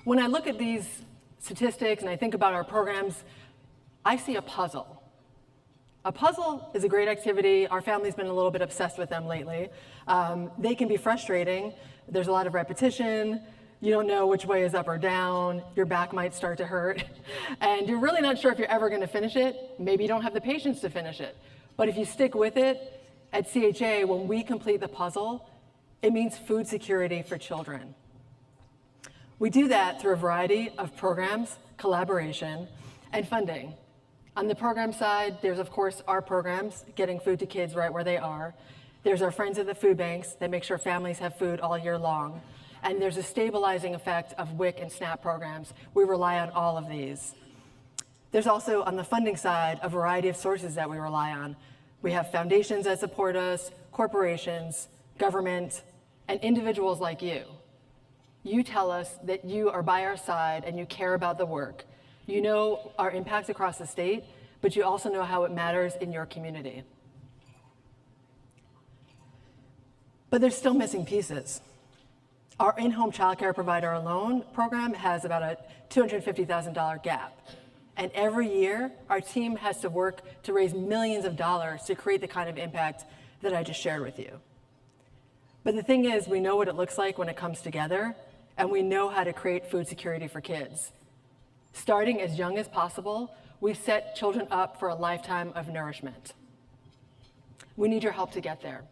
S3: When I look at these statistics and I think about our programs, I see a puzzle. A puzzle is a great activity. Our family's been a little bit obsessed with them lately. They can be frustrating. There's a lot of repetition. You don't know which way is up or down. Your back might start to hurt. And you're really not sure if you're ever going to finish it. Maybe you don't have the patience to finish it. But if you stick with it, at CHA, when we complete the puzzle, it means food security for children. We do that through a variety of programs, collaboration, and funding. On the program side, there's of course our programs, getting food to kids right where they are. There's our friends at the food banks that make sure families have food all year long. And there's a stabilizing effect of WIC and SNAP programs. We rely on all of these. There's also, on the funding side, a variety of sources that we rely on. We have foundations that support us, corporations, government, and individuals like you. You tell us that you are by our side and you care about the work. You know our impacts across the state, but you also know how it matters in your community. But there's still missing pieces. Our in-home childcare provider alone program has about a $250,000 gap. And every year, our team has to work to raise millions of dollars to create the kind of impact that I just shared with you. But the thing is, we know what it looks like when it comes together, and we know how to create food security for kids. Starting as young as possible, we set children up for a lifetime of nourishment. We need your help to get there.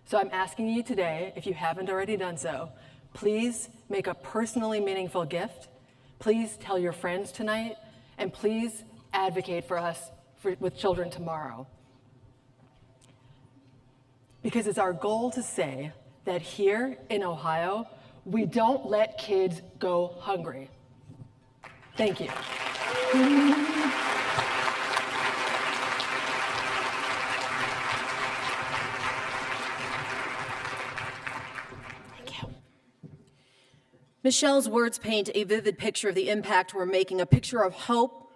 S3: So I'm asking you today, if you haven't already done so, please make a personally meaningful gift. Please tell your friends tonight, and please advocate for us with children tomorrow. Because it's our goal to say that here in Ohio, we don't let kids go hungry. Thank you.
S4: Michelle's words paint a vivid picture of the impact we're making, a picture of hope,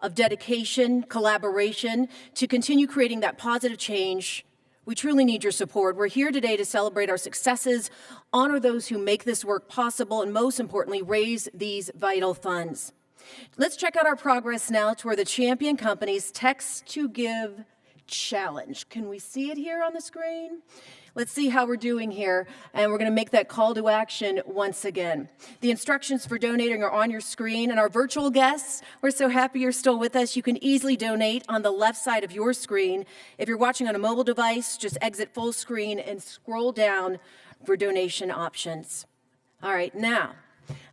S4: of dedication, collaboration, to continue creating that positive change. We truly need your support. We're here today to celebrate our successes, honor those who make this work possible, and most importantly, raise these vital funds. Let's check out our progress now toward the Champion Company's Text to Give Challenge. Can we see it here on the screen? Let's see how we're doing here, and we're going to make that call to action once again. The instructions for donating are on your screen, and our virtual guests, we're so happy you're still with us. You can easily donate on the left side of your screen. If you're watching on a mobile device, just exit full screen and scroll down for donation options. All right, now,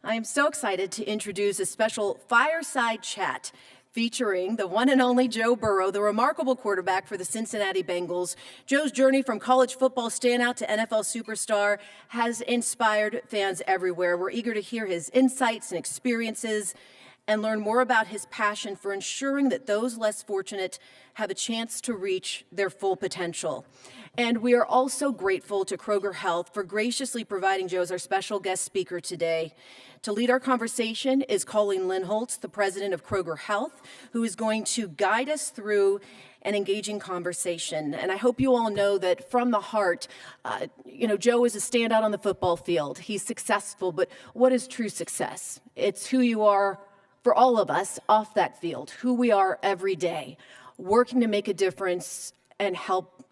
S4: I am so excited to introduce a special fireside chat featuring the one and only Joe Burrow, the remarkable quarterback for the Cincinnati Bengals. Joe's journey from college football standout to NFL superstar has inspired fans everywhere. We're eager to hear his insights and experiences and learn more about his passion for ensuring that those less fortunate have a chance to reach their full potential. And we are also grateful to Kroger Health for graciously providing Joe as our special guest speaker today. To lead our conversation is Colleen Lindholtz, the president of Kroger Health, who is going to guide us through an engaging conversation. And I hope you all know that from the heart, Joe is a standout on the football field. He's successful, but what is true success? It's who you are for all of us off that field, who we are every day, working to make a difference and help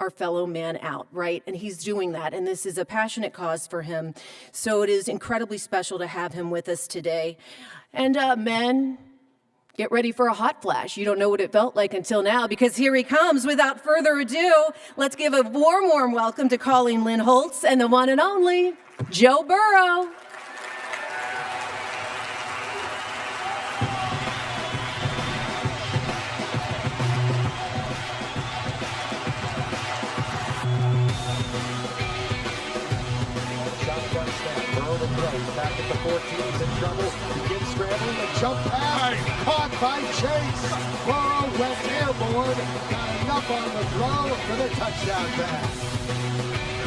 S4: our fellow man out, right? And he's doing that, and this is a passionate cause for him. So it is incredibly special to have him with us today. And men, get ready for a hot flash. You don't know what it felt like until now, because here he comes. Without further ado, let's give a warm, warm welcome to Colleen Lindholtz and the one and only Joe Burrow.
S1: Back at the 14, he's in trouble. Begins scrambling, the jump pass, caught by Chase. Burrow went airborne, got enough on the throw for the touchdown pass.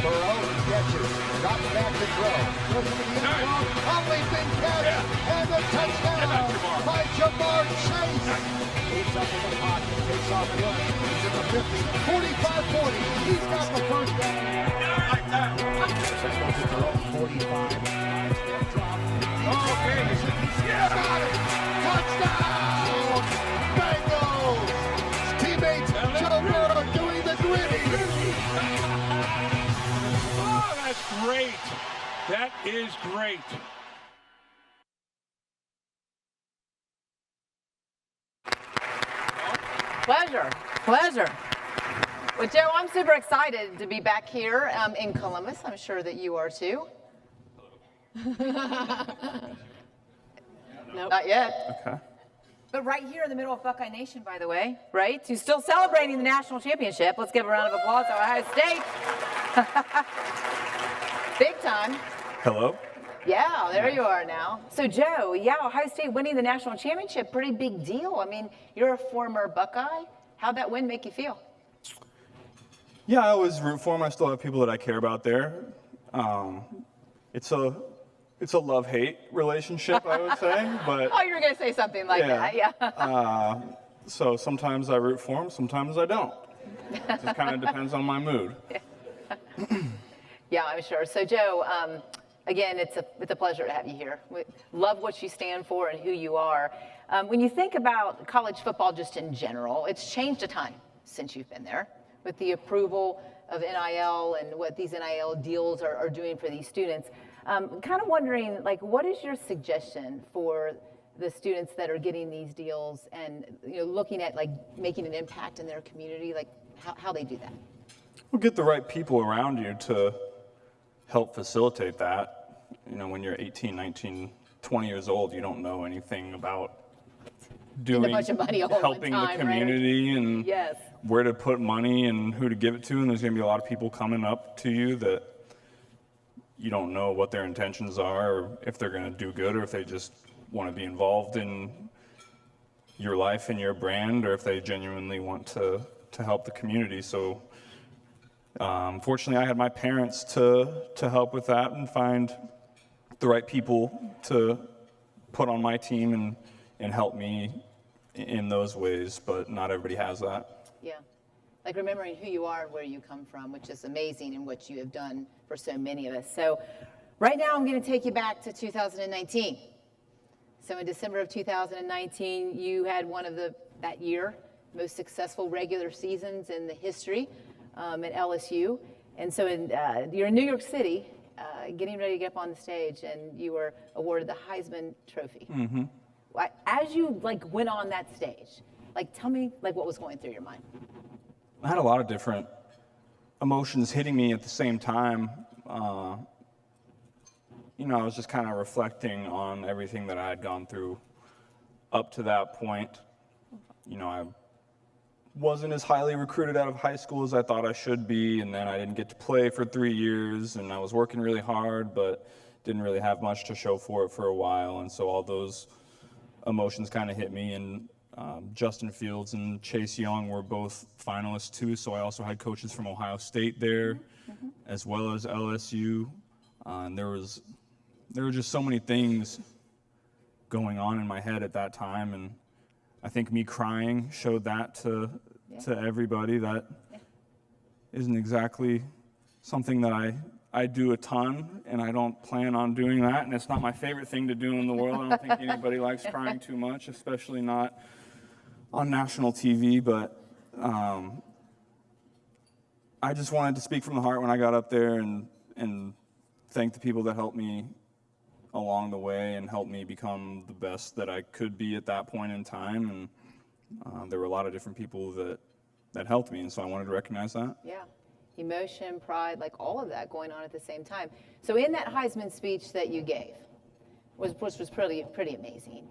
S1: Burrow catches, drops back to throw. Goes into the end zone, only been catch, and the touchdown by Jamar Chase. Moves up in the pocket, takes off and runs. He's in the 50, 45-40. He's got the first down. Just goes to throw, 45. Okay, got it! Touchdown! Bengals! Teammates Joe Burrow doing the gritty.
S22: Oh, that's great. That is great.
S23: Pleasure. Well, Joe, I'm super excited to be back here in Columbus. I'm sure that you are too. Nope. Not yet.
S24: Okay.
S23: But right here in the middle of Buckeye Nation, by the way, right? Who's still celebrating the national championship. Let's give a round of applause to Ohio State. Big time.
S24: Hello?
S23: Yeah, there you are now. So, Joe, Ohio State winning the national championship, pretty big deal. I mean, you're a former Buckeye. How'd that win make you feel?
S24: Yeah, I always root for them. I still have people that I care about there. It's a love-hate relationship, I would say. But
S23: oh, you were going to say something like that, yeah.
S24: So sometimes I root for them, sometimes I don't. It just kind of depends on my mood.
S23: Yeah, I'm sure. So, Joe, again, it's a pleasure to have you here. We love what you stand for and who you are. When you think about college football just in general, it's changed a ton since you've been there with the approval of NIL and what these NIL deals are doing for these students. Kind of wondering, what is your suggestion for the students that are getting these deals and looking at making an impact in their community, how they do that?
S24: Well, get the right people around you to help facilitate that. When you're 18, 19, 20 years old, you don't know anything about doing,
S23: a bunch of money all
S24: helping
S23: one time,
S24: the community,
S23: right?
S24: and
S23: yes.
S24: where to put money and who to give it to. And there's going to be a lot of people coming up to you that you don't know what their intentions are, or if they're going to do good, or if they just want to be involved in your life and your brand, or if they genuinely want to help the community. So fortunately, I had my parents to help with that and find the right people to put on my team and help me in those ways, but not everybody has that.
S23: Yeah. Remembering who you are and where you come from, which is amazing and what you have done for so many of us. So right now I'm going to take you back to 2019. So in December of 2019, you had one of that year most successful regular seasons in the history at LSU. And so you're in New York City, getting ready to get up on the stage, and you were awarded the Heisman Trophy.
S24: Mm-hmm.
S23: As you went on that stage, tell me what was going through your mind.
S24: I had a lot of different emotions hitting me at the same time. I was just kind of reflecting on everything that I had gone through up to that point. I wasn't as highly recruited out of high school as I thought I should be, and then I didn't get to play for 3 years, and I was working really hard, but didn't really have much to show for it for a while, and so all those emotions kind of hit me, and Justin Fields and Chase Young were both finalists too, so I also had coaches from Ohio State there, as well as LSU, and there were just so many things going on in my head at that time, and I think me crying showed that to everybody. That isn't exactly something that I do a ton, and I don't plan on doing that, and it's not my favorite thing to do in the world. I don't think anybody likes crying too much, especially not on national TV, but I just wanted to speak from the heart when I got up there and thank the people that helped me along the way and helped me become the best that I could be at that point in time. And there were a lot of different people that helped me, and so I wanted to recognize that.
S23: Yeah. Emotion, pride, like all of that going on at the same time. So in that Heisman speech that you gave, which was pretty amazing,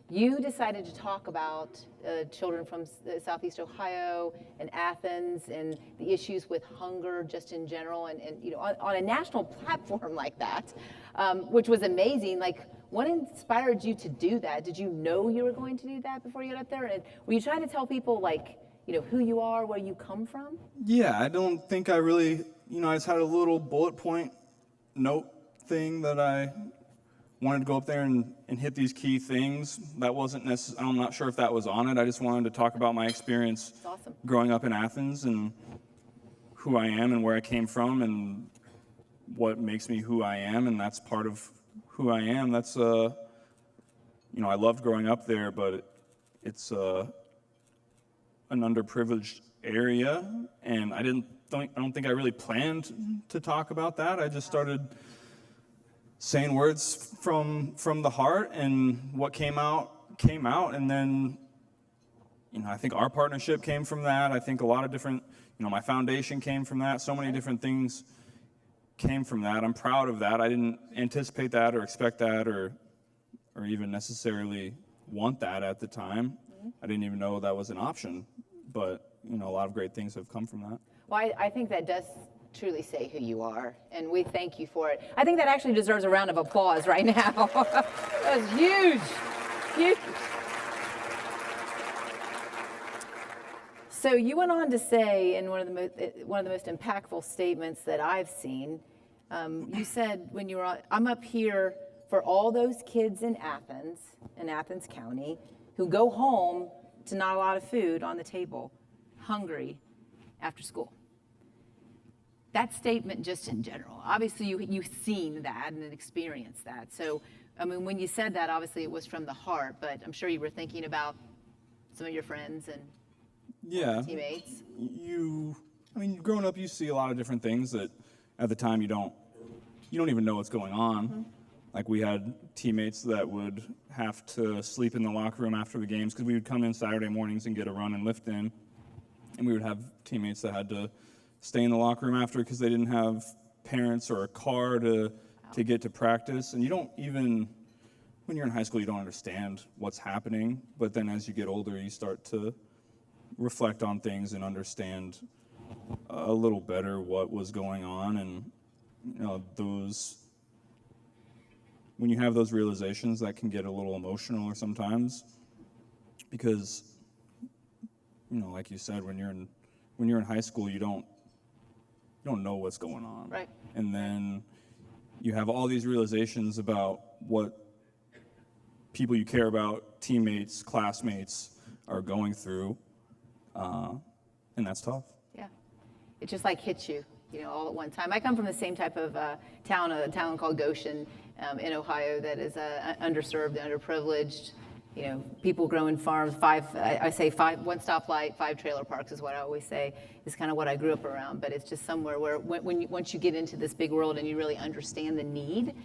S23: you decided to talk about children from Southeast Ohio and Athens and the issues with hunger just in general, and you know, on a national platform like that, which was amazing. Like, what inspired you to do that? Did you know you were going to do that before you got up there? And were you trying to tell people, like, you know, who you are, where you come from?
S24: Yeah, I don't think I really, you know, I just had a little bullet point note thing that I wanted to go up there and hit these key things. That wasn't necessarily, I'm not sure if that was on it. I just wanted to talk about my experience growing up in Athens and who I am and where I came from and what makes me who I am, and that's part of who I am. That's, you know, I loved growing up there, but it's an underprivileged area, and I don't think I really planned to talk about that. I just started saying words from the heart, and what came out, and then, you know, I think our partnership came from that. I think a lot of different, you know, my foundation came from that. So many different things came from that. I'm proud of that. I didn't anticipate that or expect that or even necessarily want that at the time. I didn't even know that was an option, but, you know, a lot of great things have come from that.
S23: Well, I think that does truly say who you are, and we thank you for it. I think that actually deserves a round of applause right now. That was huge, huge. So you went on to say in one of the most impactful statements that I've seen, you said when you were, I'm up here for all those kids in Athens County, who go home to not a lot of food on the table, hungry after school. That statement just in general, obviously you've seen that and experienced that. So, I mean, when you said that, obviously it was from the heart, but I'm sure you were thinking about some of your friends and teammates.
S24: I mean, growing up, you see a lot of different things that at the time you don't even know what's going on. Mm-hmm. Like, we had teammates that would have to sleep in the locker room after the games because we would come in Saturday mornings and get a run and lift in. And we would have teammates that had to stay in the locker room after because they didn't have parents or a car to get to practice. And you don't even, when you're in high school, you don't understand what's happening. But then as you get older, you start to reflect on things and understand a little better what was going on. And, you know, when you have those realizations, that can get a little emotional or sometimes, because, you know, like you said, when you're in high school, you don't know what's going on.
S23: Right.
S24: And then you have all these realizations about what people you care about, teammates, classmates, are going through, and that's tough.
S23: Yeah, it just like hits you, you know, all at one time. I come from the same type of town, a town called Goshen in Ohio that is underserved, underprivileged. You know, people growing farms, five, one stoplight, 5 trailer parks is what I always say, is kind of what I grew up around. But it's just somewhere where once you get into this big world and you really understand the need,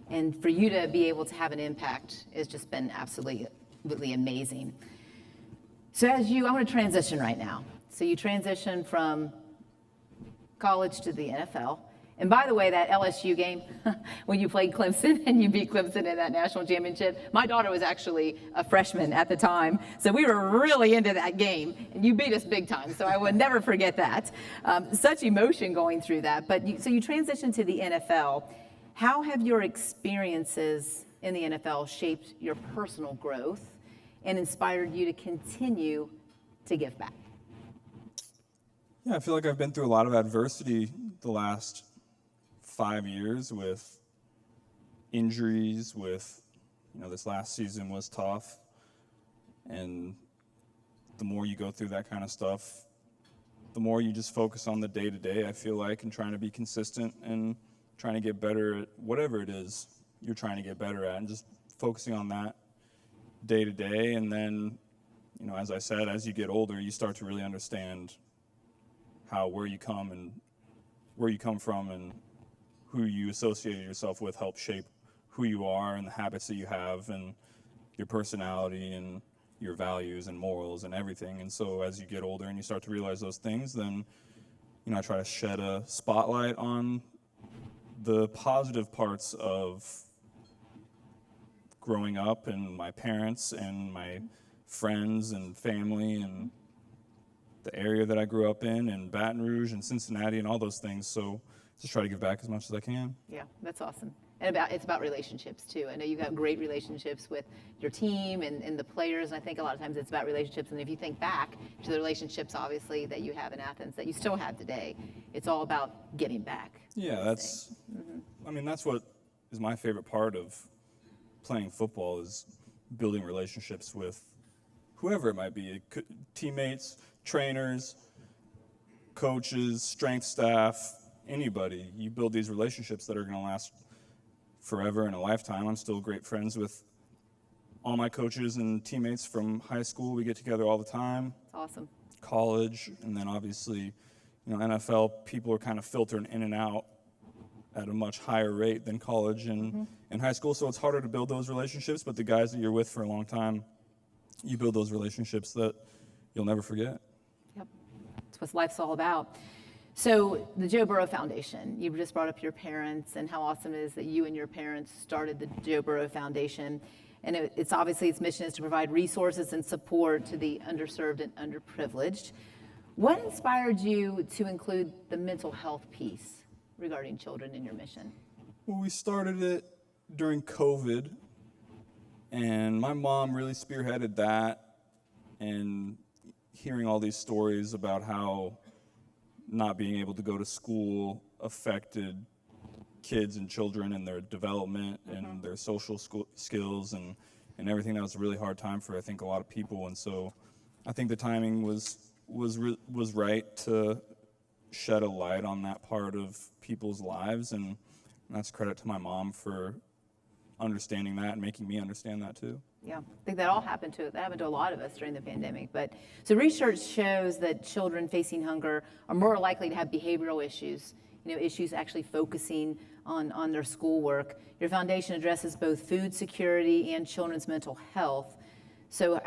S23: and for you to be able to have an impact has just been absolutely amazing. So I want to transition right now. So you transition from college to the NFL. And by the way, that LSU game, when you played Clemson and you beat Clemson in that national championship, my daughter was actually a freshman at the time. So we were really into that game, and you beat us big time. So I would never forget that. Such emotion going through that. But so you transitioned to the NFL. How have your experiences in the NFL shaped your personal growth and inspired you to continue to give back?
S24: Yeah, I feel like I've been through a lot of adversity the last 5 years with injuries, with, this last season was tough. And the more you go through that kind of stuff, the more you just focus on the day-to-day, I feel like, and trying to be consistent and trying to get better at whatever it is you're trying to get better at, and just focusing on that day-to-day. And then, as I said, as you get older, you start to really understand where you come from and who you associated yourself with help shape who you are and the habits that you have and your personality and your values and morals and everything. And so as you get older and you start to realize those things, then, I try to shed a spotlight on the positive parts of growing up and my parents and my friends and family and the area that I grew up in and Baton Rouge and Cincinnati and all those things. So just try to give back as much as I can.
S23: Yeah, that's awesome. And it's about relationships too. I know you've got great relationships with your team and the players. And I think a lot of times it's about relationships. And if you think back to the relationships, obviously, that you have in Athens that you still have today, it's all about giving back.
S24: Yeah, that's what is my favorite part of playing football, is building relationships with whoever it might be, teammates, trainers, coaches, strength staff, anybody. You build these relationships that are going to last forever and a lifetime. I'm still great friends with all my coaches and teammates from high school. We get together all the time.
S23: It's awesome.
S24: College, and then obviously, NFL, people are kind of filtering in and out at a much higher rate than college and high school, so it's harder to build those relationships, but the guys that you're with for a long time, you build those relationships that you'll never forget.
S23: Yep, that's what life's all about. So the Joe Burrow Foundation, you just brought up your parents and how awesome it is that you and your parents started the Joe Burrow Foundation. And it's obviously its mission is to provide resources and support to the underserved and underprivileged. What inspired you to include the mental health piece regarding children in your mission?
S24: Well, we started it during COVID, and my mom really spearheaded that, and hearing all these stories about how not being able to go to school affected kids and children and their development and their social skills and everything. That was a really hard time for, I think, a lot of people. And so I think the timing was right to shed a light on that part of people's lives. And that's credit to my mom for understanding that and making me understand that too.
S23: Yeah, I think that happened to a lot of us during the pandemic. But so research shows that children facing hunger are more likely to have behavioral issues, issues actually focusing on their schoolwork. Your foundation addresses both food security and children's mental health. So,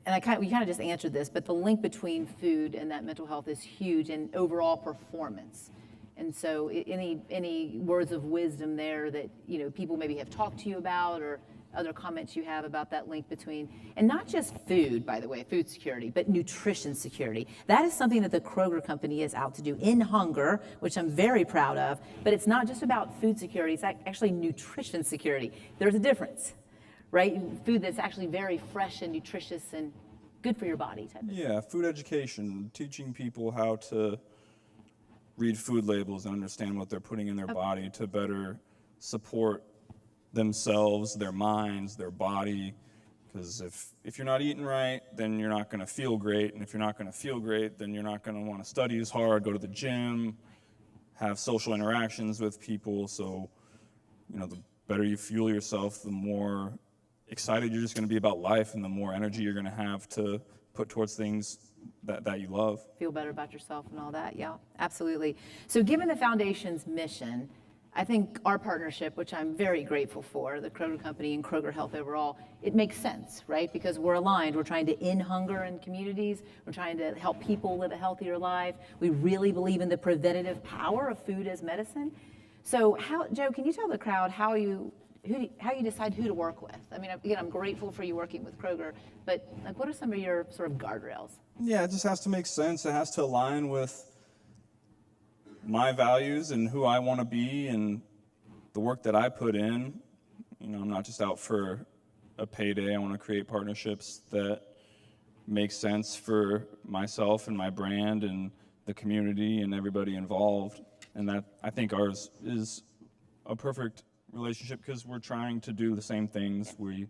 S23: we kind of just answered this, but the link between food and that mental health is huge in overall performance. And so, any words of wisdom there that people maybe have talked to you about, or other comments you have about that link between, and not just food, by the way, food security, but nutrition security. That is something that the Kroger company is out to do in Hunger, which I'm very proud of, but it's not just about food security, it's actually nutrition security. There's a difference, right? Food that's actually very fresh and nutritious and good for your body type of thing.
S24: Yeah, food education, teaching people how to read food labels and understand what they're putting in their body to better support themselves, their minds, their body. Because if you're not eating right, then you're not going to feel great. And if you're not going to feel great, then you're not going to want to study as hard, go to the gym, have social interactions with people. So, the better you fuel yourself, the more excited you're just going to be about life and the more energy you're going to have to put towards things that you love.
S23: Feel better about yourself and all that. Yeah, absolutely. So given the foundation's mission, I think our partnership, which I'm very grateful for, the Kroger Company and Kroger Health overall, it makes sense, right? Because we're aligned. We're trying to end hunger in communities. We're trying to help people live a healthier life. We really believe in the preventative power of food as medicine. So Joe, can you tell the crowd how you decide who to work with? I mean, again, I'm grateful for you working with Kroger, but what are some of your sort of guardrails?
S24: Yeah, it just has to make sense. It has to align with my values and who I want to be and the work that I put in. I'm not just out for a payday. I want to create partnerships that make sense for myself and my brand and the community and everybody involved. And that, I think ours is a perfect relationship because we're trying to do the same things. We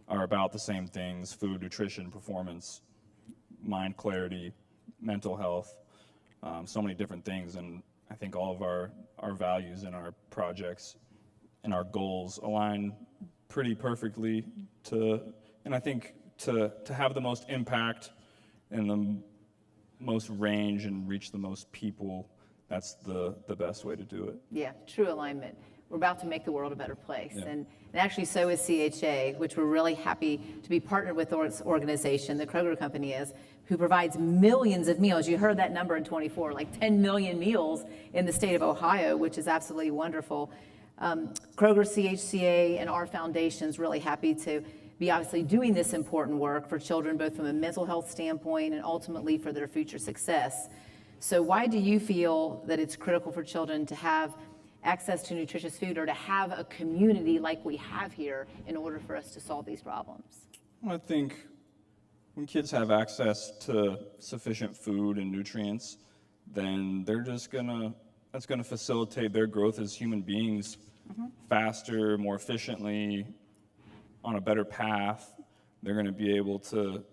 S24: are about the same things: food, nutrition, performance, mind clarity, mental health, so many different things. And I think all of our values and our projects and our goals align pretty perfectly and I think to have the most impact and the most range and reach the most people, that's the best way to do it.
S23: Yeah, true alignment. We're about to make the world a better place.
S24: Yeah.
S23: And actually so is CHA, which we're really happy to be partnered with this organization, the Kroger Company is, who provides millions of meals. You heard that number in 24, like 10 million meals in the state of Ohio, which is absolutely wonderful. Kroger, CHCA, and our foundation's really happy to be obviously doing this important work for children, both from a mental health standpoint and ultimately for their future success. So why do you feel that it's critical for children to have access to nutritious food or to have a community like we have here in order for us to solve these problems?
S24: I think when kids have access to sufficient food and nutrients, then that's gonna facilitate their growth as human beings faster, more efficiently, on a better path. They're gonna be able to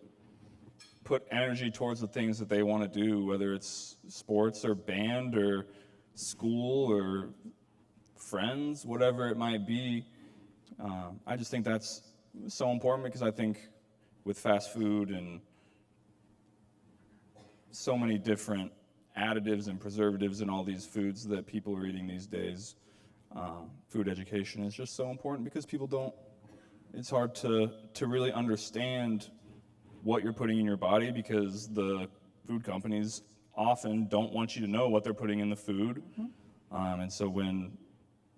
S24: put energy towards the things that they wanna do, whether it's sports or band or school or friends, whatever it might be. I just think that's so important because I think with fast food and so many different additives and preservatives in all these foods that people are eating these days, food education is just so important because it's hard to really understand what you're putting in your body because the food companies often don't want you to know what they're putting in the food. And so when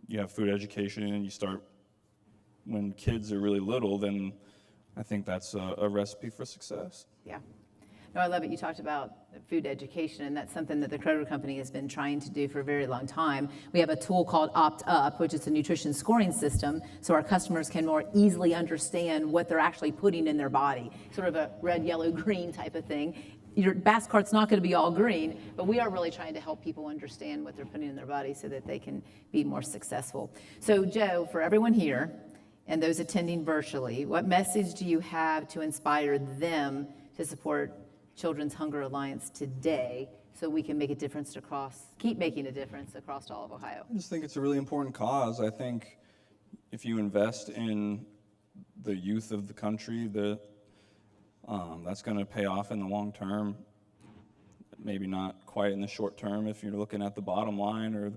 S24: you have food education and when kids are really little, then I think that's a recipe for success.
S23: Yeah. No, I love it. You talked about food education, and that's something that the Kroger Company has been trying to do for a very long time. We have a tool called Opt Up, which is a nutrition scoring system, so our customers can more easily understand what they're actually putting in their body, sort of a red, yellow, green type of thing. Your basket cart's not going to be all green, but we are really trying to help people understand what they're putting in their body so that they can be more successful. So, Joe, for everyone here and those attending virtually, what message do you have to inspire them to support Children's Hunger Alliance today so we can keep making a difference across all of Ohio?
S24: I just think it's a really important cause. I think if you invest in the youth of the country, that's going to pay off in the long term. Maybe not quite in the short term if you're looking at the bottom line or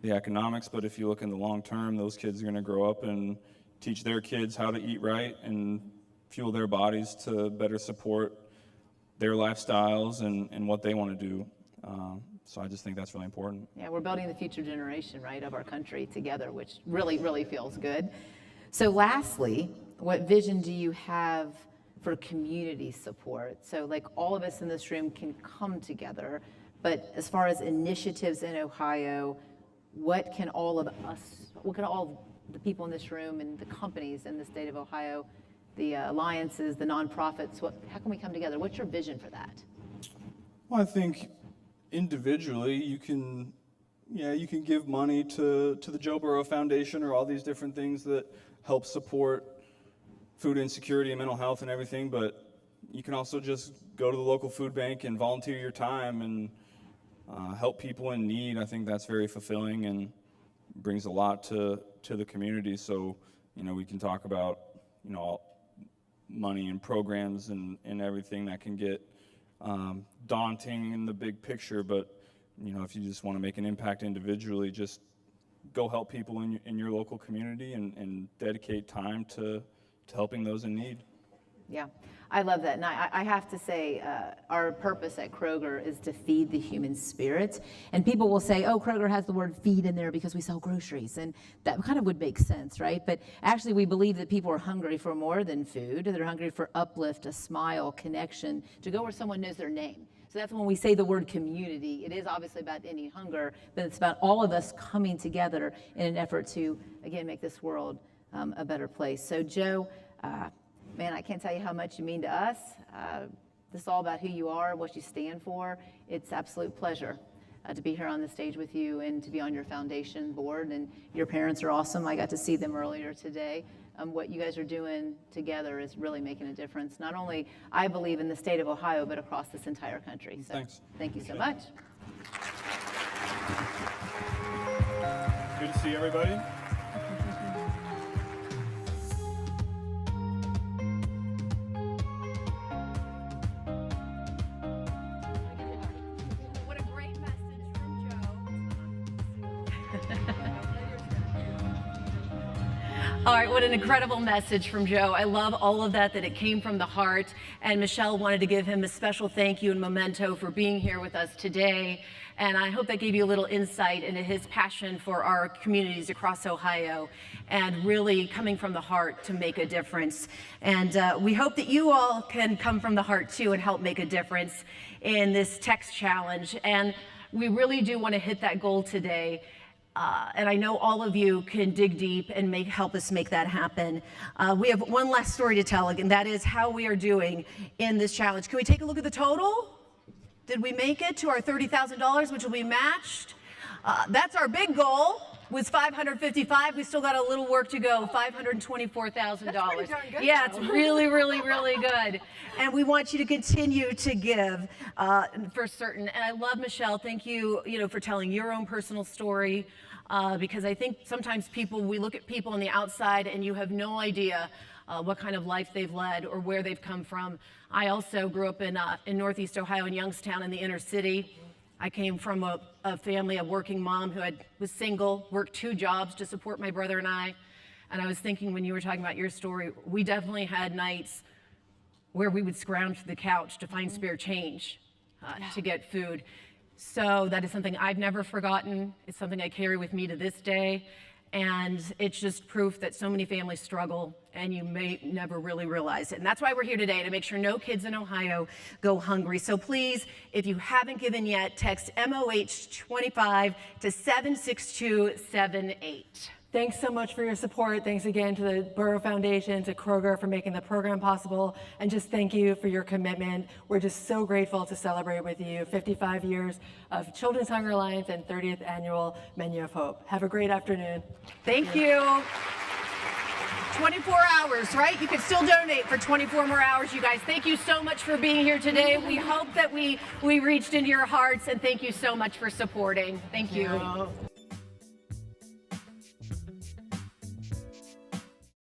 S24: the economics, but if you look in the long term, those kids are going to grow up and teach their kids how to eat right and fuel their bodies to better support their lifestyles and what they want to do. So I just think that's really important.
S23: Yeah, we're building the future generation, right, of our country together, which really, really feels good. So lastly, what vision do you have for community support? So like all of us in this room can come together, but as far as initiatives in Ohio, what can all the people in this room and the companies in the state of Ohio, the alliances, the nonprofits, how can we come together? What's your vision for that?
S24: Well, I think individually you can give money to the Joe Burrow Foundation or all these different things that help support food insecurity and mental health and everything, but you can also just go to the local food bank and volunteer your time and help people in need. I think that's very fulfilling and brings a lot to the community. So, we can talk about, money and programs and everything that can get daunting in the big picture, but if you just want to make an impact individually, just go help people in your local community and dedicate time to helping those in need.
S23: Yeah, I love that. And I have to say, our purpose at Kroger is to feed the human spirit. And people will say, oh, Kroger has the word feed in there because we sell groceries. And that kind of would make sense, right? But actually, we believe that people are hungry for more than food. They're hungry for uplift, a smile, connection, to go where someone knows their name. So that's when we say the word community. It is obviously about ending hunger, but it's about all of us coming together in an effort to, again, make this world a better place. So, Joe, Man, I can't tell you how much you mean to us. This is all about who you are, what you stand for. It's absolute pleasure to be here on the stage with you and to be on your foundation board. And your parents are awesome. I got to see them earlier today. What you guys are doing together is really making a difference. Not only, I believe, in the state of Ohio, but across this entire country. So
S24: Thanks.
S23: Thank you so much.
S24: Good to see everybody.
S2: What a great message from Joe. All right, what an incredible message from Joe. I love all of that it came from the heart. And Michelle wanted to give him a special thank you and memento for being here with us today. And I hope that gave you a little insight into his passion for our communities across Ohio and really coming from the heart to make a difference. And we hope that you all can come from the heart too and help make a difference in this text challenge. And we really do want to hit that goal today. And I know all of you can dig deep and help us make that happen. We have one last story to tell, and that is how we are doing in this challenge. Can we take a look at the total? Did we make it to our $30,000, which will be matched? That's our big goal. Was $555. We still got a little work to go. $524,000. Yeah, it's really, really, really good. And we want you to continue to give for certain. And I love Michelle. Thank you, for telling your own personal story. Because I think sometimes we look at people on the outside and you have no idea what kind of life they've led or where they've come from. I also grew up in Northeast Ohio in Youngstown in the inner city. I came from a family, a working mom who was single, worked 2 jobs to support my brother and I. And I was thinking when you were talking about your story, we definitely had nights where we would scrounge for the couch to find spare change to get food. So that is something I've never forgotten. It's something I carry with me to this day. And it's just proof that so many families struggle and you may never really realize it. And that's why we're here today, to make sure no kids in Ohio go hungry. So please, if you haven't given yet, text MOH25 to 76278.
S3: Thanks so much for your support. Thanks again to the Burrow Foundation, to Kroger for making the program possible. And just thank you for your commitment. We're just so grateful to celebrate with you 55 years of Children's Hunger Alliance and 30th Annual Menu of Hope. Have a great afternoon.
S2: Thank you. 24 hours, right? You can still donate for 24 more hours, you guys. Thank you so much for being here today. We hope that we reached into your hearts, and thank you so much for supporting. Thank you.